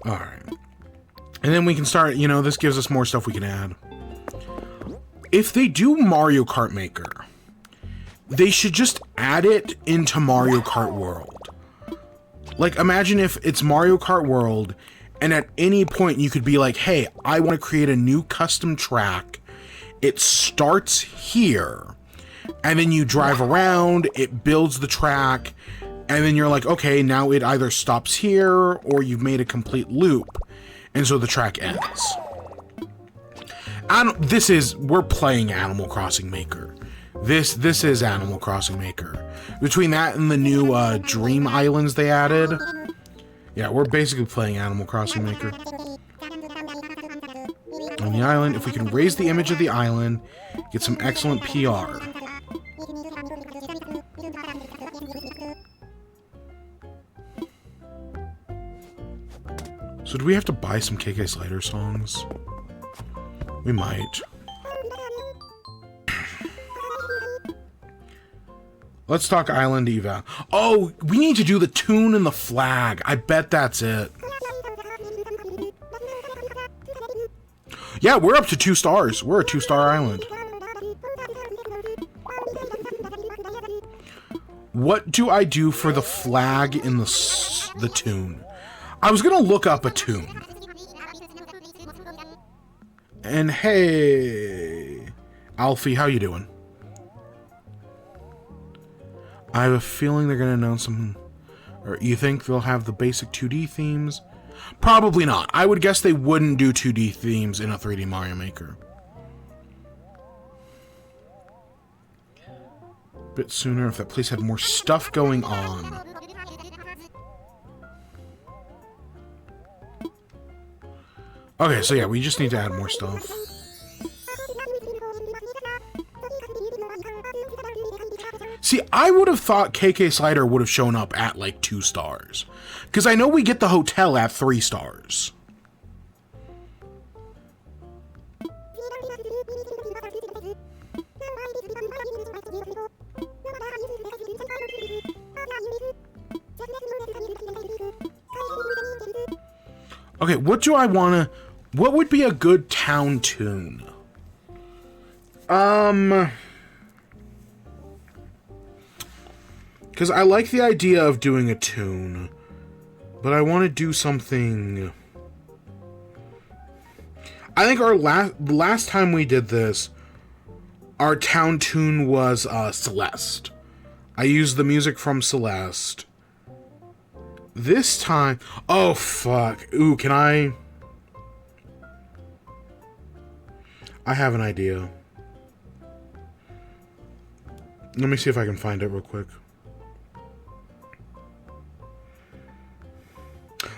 Alright. And then we can start, you know, this gives us more stuff we can add. If they do Mario Kart Maker, they should just add it into Mario Kart World. Like, imagine if it's Mario Kart World, and at any point you could be like, hey, I want to create a new custom track. It starts here, and then you drive around, it builds the track, and then you're like, okay, now it either stops here, or you've made a complete loop, and so the track ends. We're playing Animal Crossing Maker. This is Animal Crossing Maker. Between that and the new Dream Islands they added, yeah, we're basically playing Animal Crossing Maker. On the island, if we can raise the image of the island, get some excellent PR. So do we have to buy some KK Slider songs? We might. Let's talk Island Eva. Oh, we need to do the tune and the flag. I bet that's it. Yeah, we're up to 2 stars. We're a 2-star island. What do I do for the flag in the tune? I was gonna look up a tune. And hey, Alfie, how you doing? I have a feeling they're gonna announce some... Or you think they'll have the basic 2D themes? Probably not. I would guess they wouldn't do 2D themes in a 3D Mario Maker. A bit sooner if that place had more stuff going on. Okay, so yeah, we just need to add more stuff. See, I would have thought KK Slider would have shown up at like 2 stars. Because I know we get the hotel at 3 stars. Okay, what do I want to... What would be a good town tune? Because I like the idea of doing a tune, but I want to do something... I think our last time we did this, our town tune was Celeste. I used the music from Celeste. This time... Oh, fuck. Ooh, can I... I have an idea. Let me see if I can find it real quick.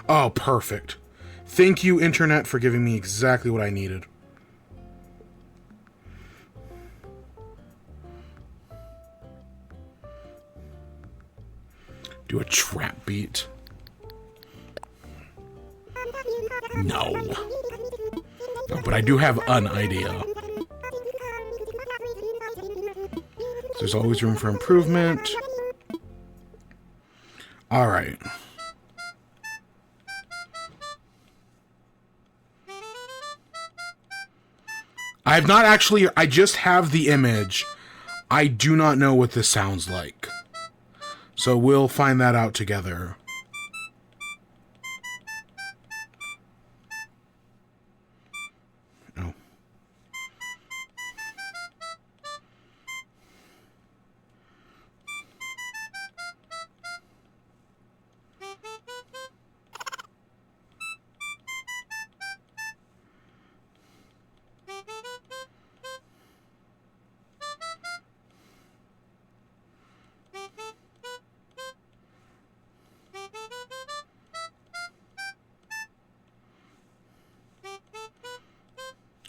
Oh, perfect. Thank you, Internet, for giving me exactly what I needed. Do a trap beat. No. No, but I do have an idea. There's always room for improvement. Alright. I have not actually... I just have the image. I do not know what this sounds like. So we'll find that out together. Oh.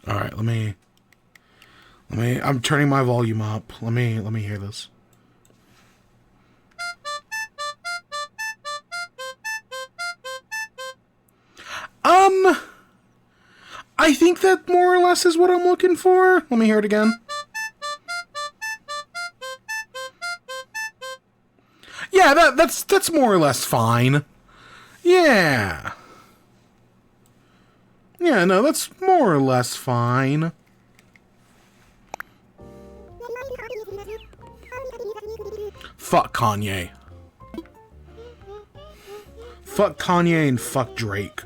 All right, let me I'm turning my volume up. Let me hear this. I think that more or less is what I'm looking for. Let me hear it again. Yeah, that's more or less fine. Yeah. Yeah, no, that's more or less fine. Fuck Kanye. Fuck Kanye and fuck Drake.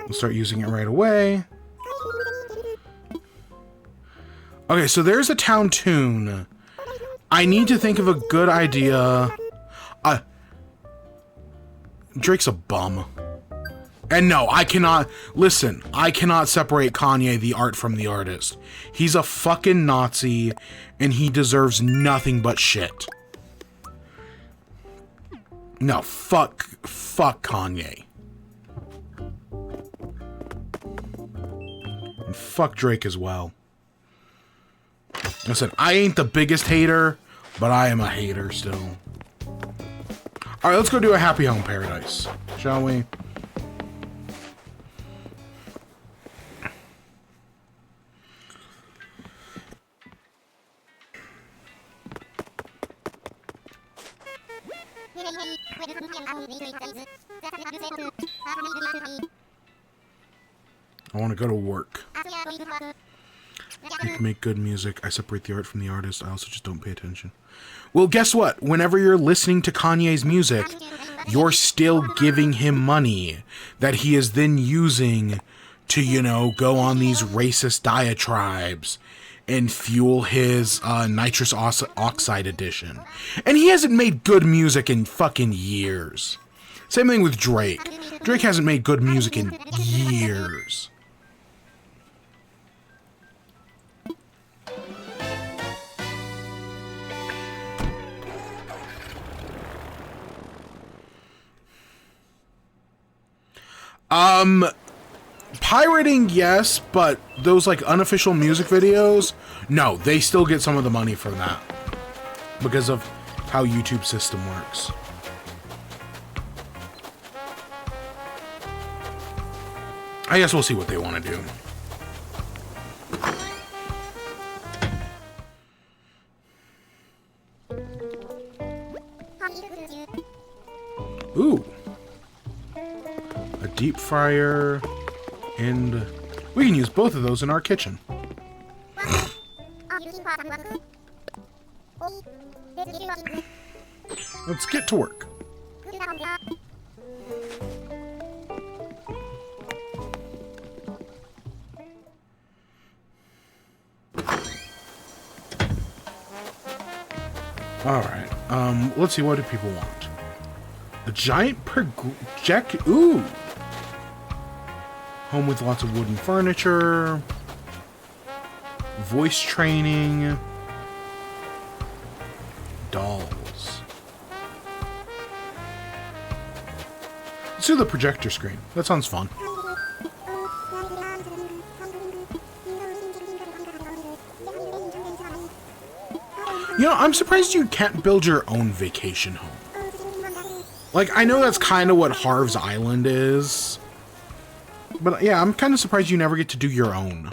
We'll start using it right away. Okay, so there's a town tune. I need to think of a good idea. Drake's a bum. And no, I cannot... Listen, I cannot separate Kanye, the art, from the artist. He's a fucking Nazi, and he deserves nothing but shit. No, fuck Kanye. And fuck Drake as well. Listen, I ain't the biggest hater, but I am a hater still. Alright, let's go do a Happy Home Paradise, shall we? I want to go to work. You can make good music. I separate the art from the artist. I also just don't pay attention. Well, guess what? Whenever you're listening to Kanye's music, you're still giving him money that he is then using to, you know, go on these racist diatribes and fuel his nitrous oxide edition. And he hasn't made good music in fucking years. Same thing with Drake. Drake hasn't made good music in years. Pirating, yes, but those, like, unofficial music videos, no, they still get some of the money from that. Because of how YouTube's system works. I guess we'll see what they want to do. Ooh. A deep fryer, and we can use both of those in our kitchen. Let's get to work. Alright, let's see, what do people want? A giant project. Ooh! Home with lots of wooden furniture. Voice training. Dolls. Let's do the projector screen. That sounds fun. You know, I'm surprised you can't build your own vacation home. Like, I know that's kind of what Harv's Island is. But yeah, I'm kind of surprised you never get to do your own.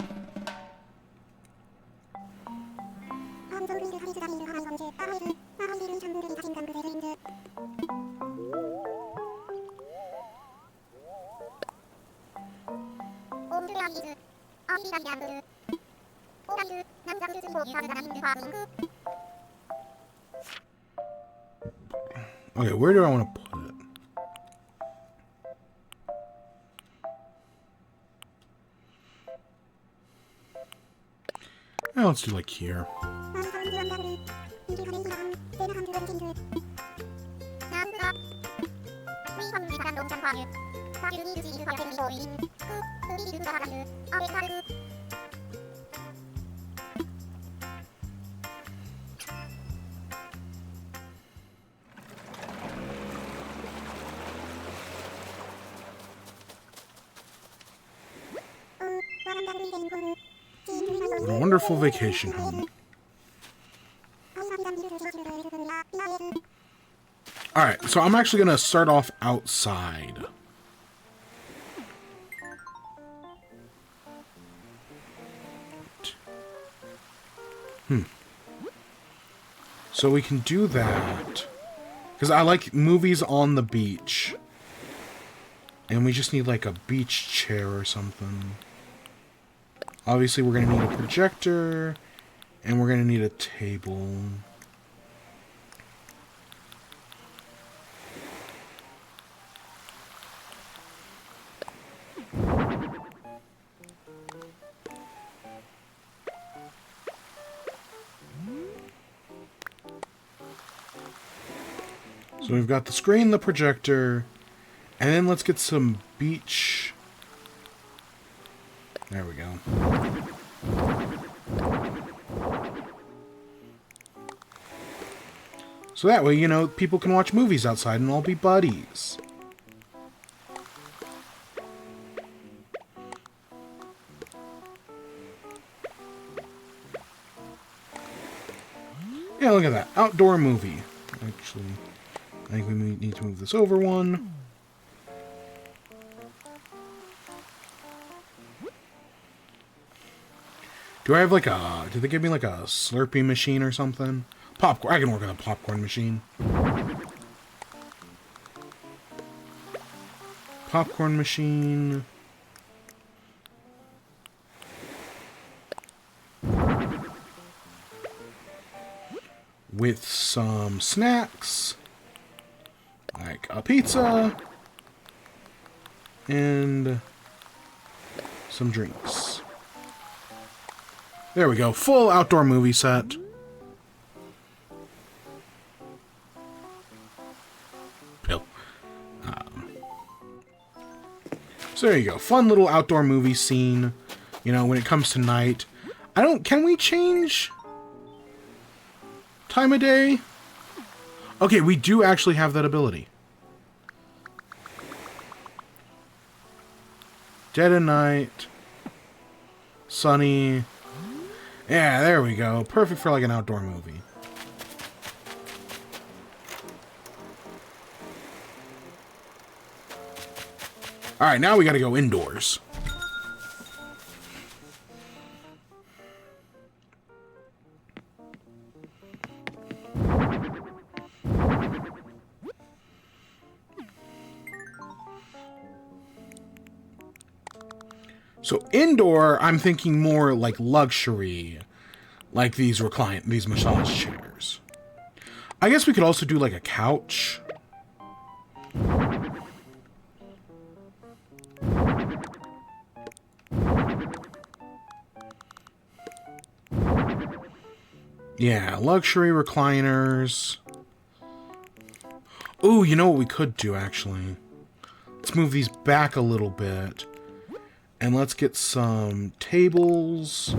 Okay, where do I want to put it? Now let's do like here. What a wonderful vacation home. Alright, so I'm actually going to start off outside. So we can do that. Because I like movies on the beach. And we just need like a beach chair or something. Obviously we're going to need a projector. And we're going to need a table. So we've got the screen, the projector, and then let's get some beach. There we go. So that way, you know, people can watch movies outside and all be buddies. Yeah, look at that. Outdoor movie. Actually, I think we need to move this over one. Do I have like a... Did they give me like a Slurpee machine or something? Popcorn. I can work on a popcorn machine. Popcorn machine. With some snacks. Like a pizza. And some drinks. There we go. Full outdoor movie set. Pill. So there you go. Fun little outdoor movie scene. You know, when it comes to night. Can we change time of day? Okay, we do actually have that ability. Dead of night. Sunny. Yeah, there we go. Perfect for like an outdoor movie. Alright, now we gotta go indoors. So indoor, I'm thinking more like luxury, like these massage chairs. I guess we could also do like a couch. Yeah, luxury recliners. Ooh, you know what we could do actually? Let's move these back a little bit. And let's get some tables.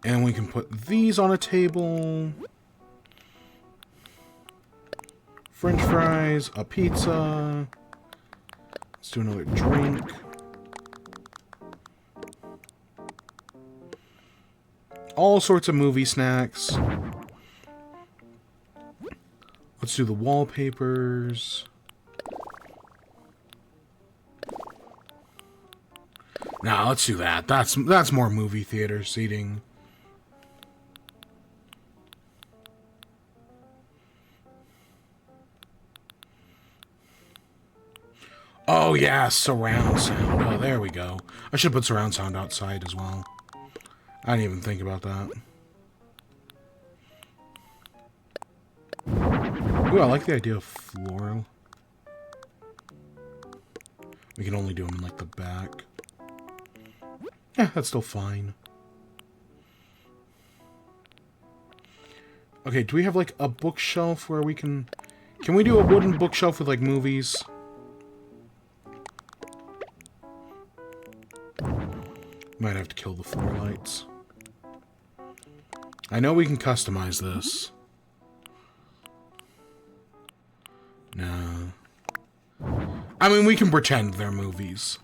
And we can put these on a table. French fries, a pizza. Let's do another drink. All sorts of movie snacks. Let's do the wallpapers. Nah, let's do that. That's more movie theater seating. Oh, yeah, surround sound. Oh, there we go. I should put surround sound outside as well. I didn't even think about that. Ooh, I like the idea of floral. We can only do them in, like, the back. Yeah, that's still fine. Okay, do we have, like, a bookshelf where we can... Can we do a wooden bookshelf with, like, movies? Might have to kill the floor lights. I know we can customize this. No. I mean, we can pretend they're movies.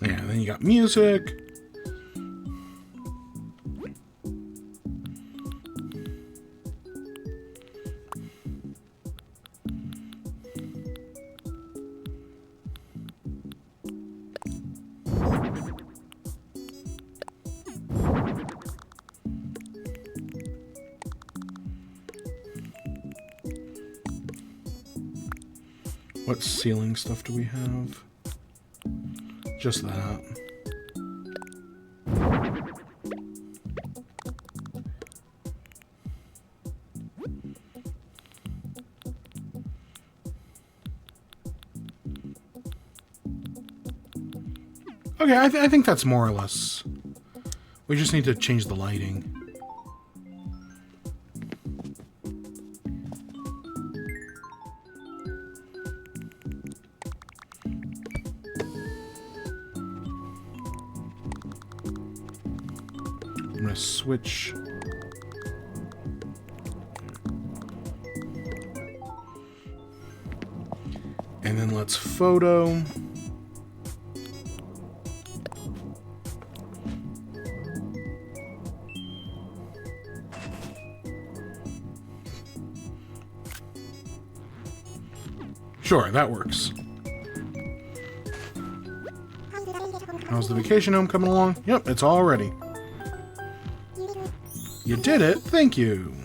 Yeah, then you got music. What ceiling stuff do we have? Just that. Okay, I think that's more or less. We just need to change the lighting. I'm gonna switch. And then let's photo. Sure, that works. How's the vacation home coming along? Yep, it's all ready. You did it, thank you.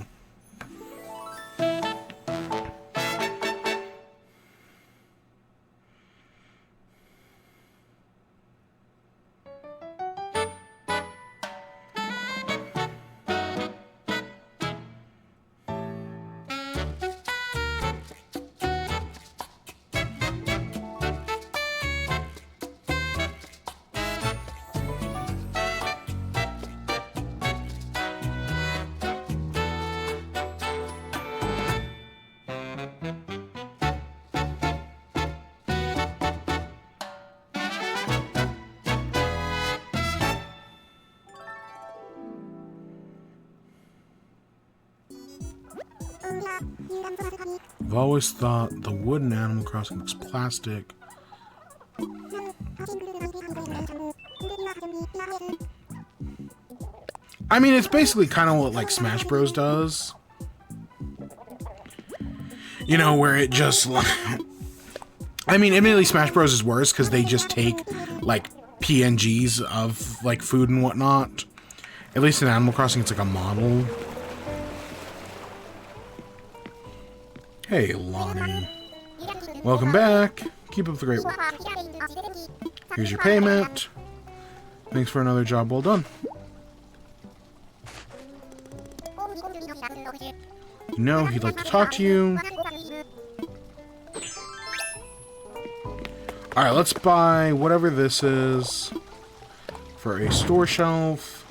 I've always thought the wood in Animal Crossing looks plastic. I mean, it's basically kind of what, like, Smash Bros. Does. You know, where it just, like... I mean, admittedly, Smash Bros. Is worse, because they just take, like, PNGs of, like, food and whatnot. At least in Animal Crossing, it's like a model. Hey, Lonnie. Welcome back. Keep up the great work. Here's your payment. Thanks for another job well done. You know, he'd like to talk to you. Alright, let's buy whatever this is for a store shelf.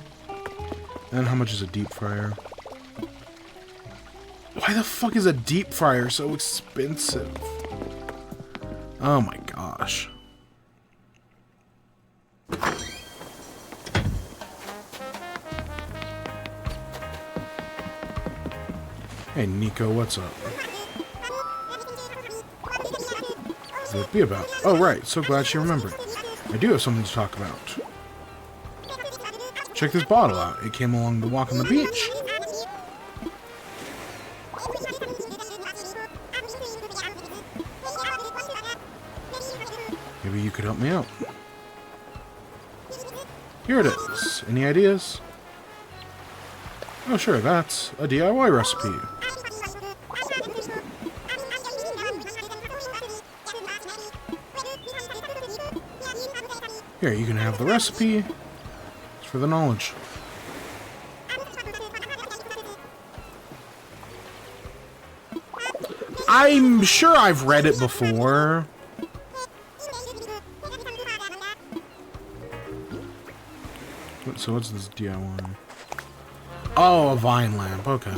And how much is a deep fryer? Why the fuck is a deep fryer so expensive? Oh my gosh. Hey Nico, what's up? What's it be about? Oh right, so glad she remembered. I do have something to talk about. Check this bottle out. It came along the walk on the beach. Maybe you could help me out. Here it is. Any ideas? Oh, sure, that's a DIY recipe. Here, you can have the recipe. It's for the knowledge. I'm sure I've read it before. So what's this DIY? Oh, a vine lamp. Okay.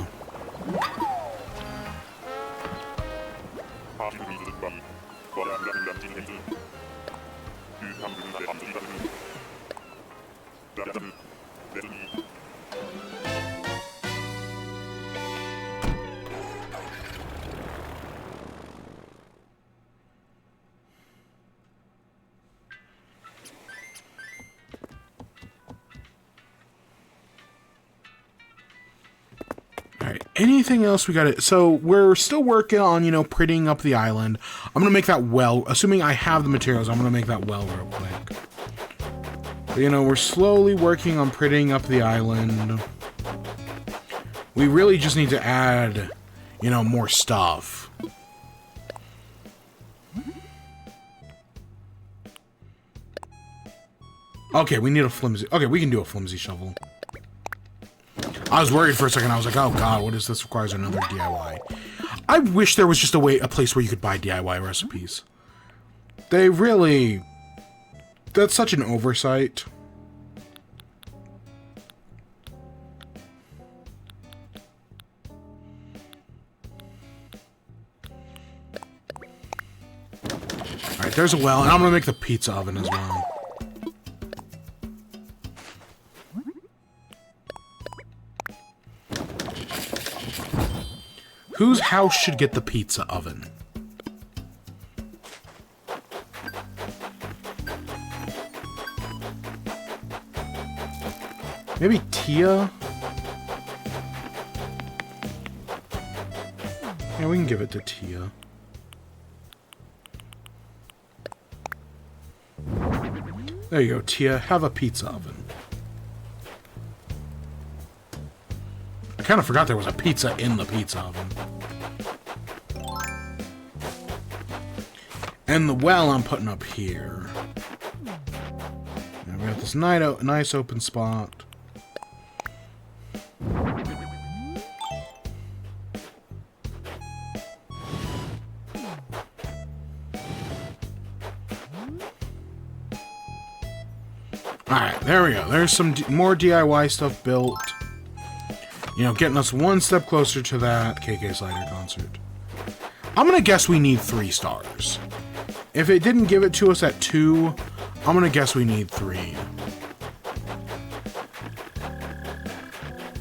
Anything else we got it? So we're still working on, you know, prettying up the island. I'm gonna make that well, assuming I have the materials. I'm gonna make that well real quick. But, you know, we're slowly working on prettying up the island. We really just need to add, you know, more stuff. Okay, we need a flimsy. Okay, we can do a flimsy shovel. I was worried for a second. I was like, oh god, what is this? Requires another DIY. I wish there was just a place where you could buy DIY recipes. They really... That's such an oversight. Alright, there's a well, and I'm gonna make the pizza oven as well. Whose house should get the pizza oven? Maybe Tia? Yeah, we can give it to Tia. There you go, Tia. Have a pizza oven. I kind of forgot there was a pizza in the pizza oven. And the well I'm putting up here. Now we got this nice open spot. Alright, there we go. There's some more DIY stuff built. You know, getting us one step closer to that KK Slider concert. I'm gonna guess we need 3 stars. If it didn't give it to us at 2, I'm gonna guess we need 3.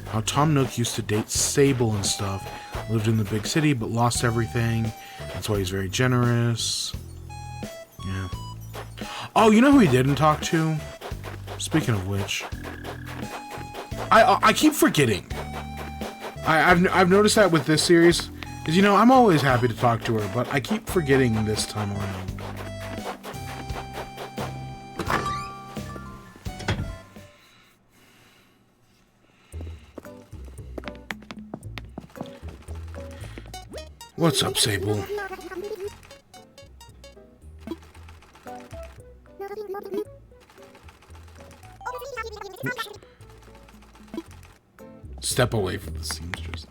How Tom Nook used to date Sable and stuff. Lived in the big city, but lost everything. That's why he's very generous. Yeah. Oh, you know who he didn't talk to? Speaking of which, I keep forgetting. I've noticed that with this series, is, you know, I'm always happy to talk to her, but I keep forgetting this time around. What's up, Sable? Step away from the seamstress.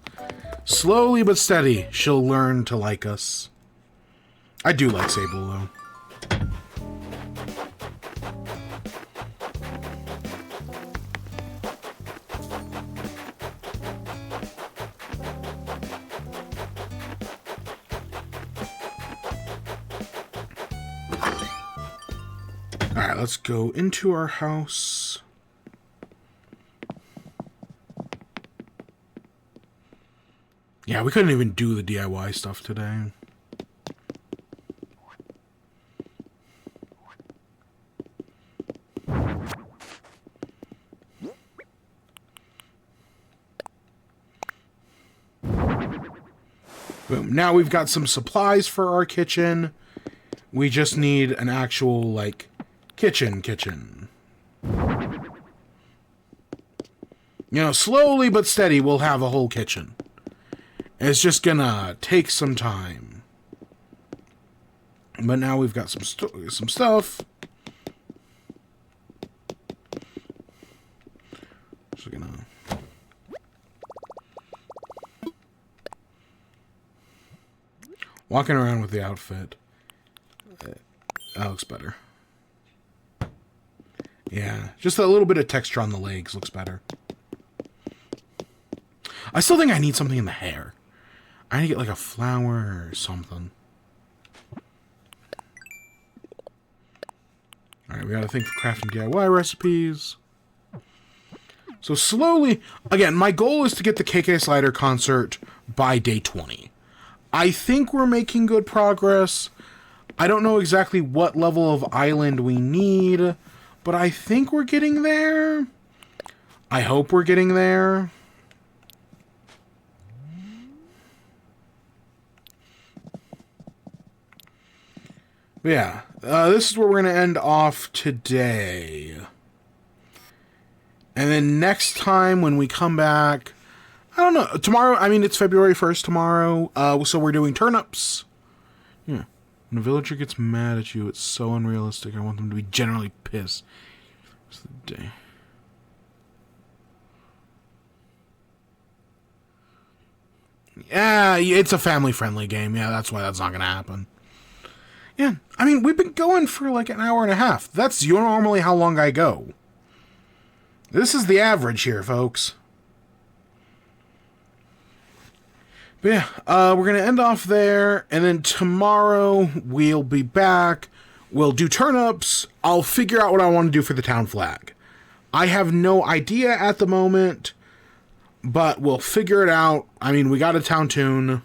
Slowly but steady, she'll learn to like us. I do like Sable, though. Alright, let's go into our house. Yeah, we couldn't even do the DIY stuff today. Boom. Now we've got some supplies for our kitchen. We just need an actual, like, kitchen. You know, slowly but steady, we'll have a whole kitchen. It's just gonna take some time. But now we've got some stuff. Just gonna... Walking around with the outfit. That looks better. Yeah, just a little bit of texture on the legs looks better. I still think I need something in the hair. I need to get like a flower or something. Alright, we gotta think for crafting DIY recipes. So slowly, again, my goal is to get the KK Slider concert by day 20. I think we're making good progress. I don't know exactly what level of island we need, but I think we're getting there. I hope we're getting there. But yeah, this is where we're going to end off today. And then next time when we come back, I don't know, tomorrow, I mean, it's February 1st tomorrow, so we're doing turnips. Yeah. When a villager gets mad at you, it's so unrealistic. I want them to be generally pissed. What's the day? Yeah, it's a family-friendly game. Yeah, that's why that's not going to happen. Yeah, I mean, we've been going for like an hour and a half. That's normally how long I go. This is the average here, folks. But yeah, we're going to end off there, and then tomorrow we'll be back. We'll do turnips. I'll figure out what I want to do for the town flag. I have no idea at the moment, but we'll figure it out. I mean, we got a town tune.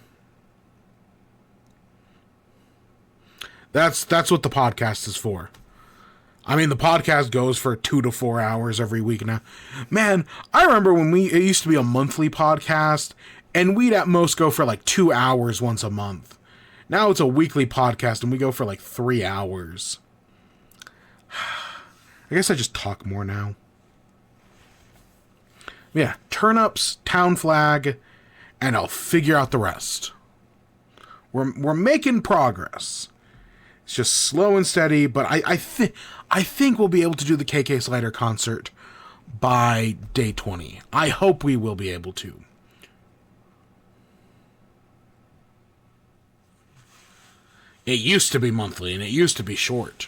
That's what the podcast is for. I mean, the podcast goes for 2 to 4 hours every week now. Man, I remember when it used to be a monthly podcast, and we'd at most go for like 2 hours once a month. Now it's a weekly podcast, and we go for like 3 hours. I guess I just talk more now. Yeah, turnips, town flag, and I'll figure out the rest. We're making progress. It's just slow and steady, but I think we'll be able to do the KK Slider concert by day 20. I hope we will be able to. It used to be monthly, and it used to be short.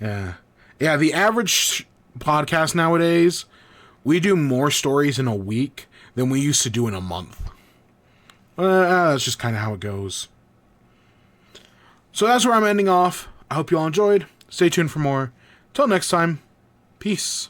Yeah. Yeah, the average podcast nowadays, we do more stories in a week than we used to do in a month. That's just kind of how it goes. So that's where I'm ending off. I hope you all enjoyed. Stay tuned for more. Till next time, peace.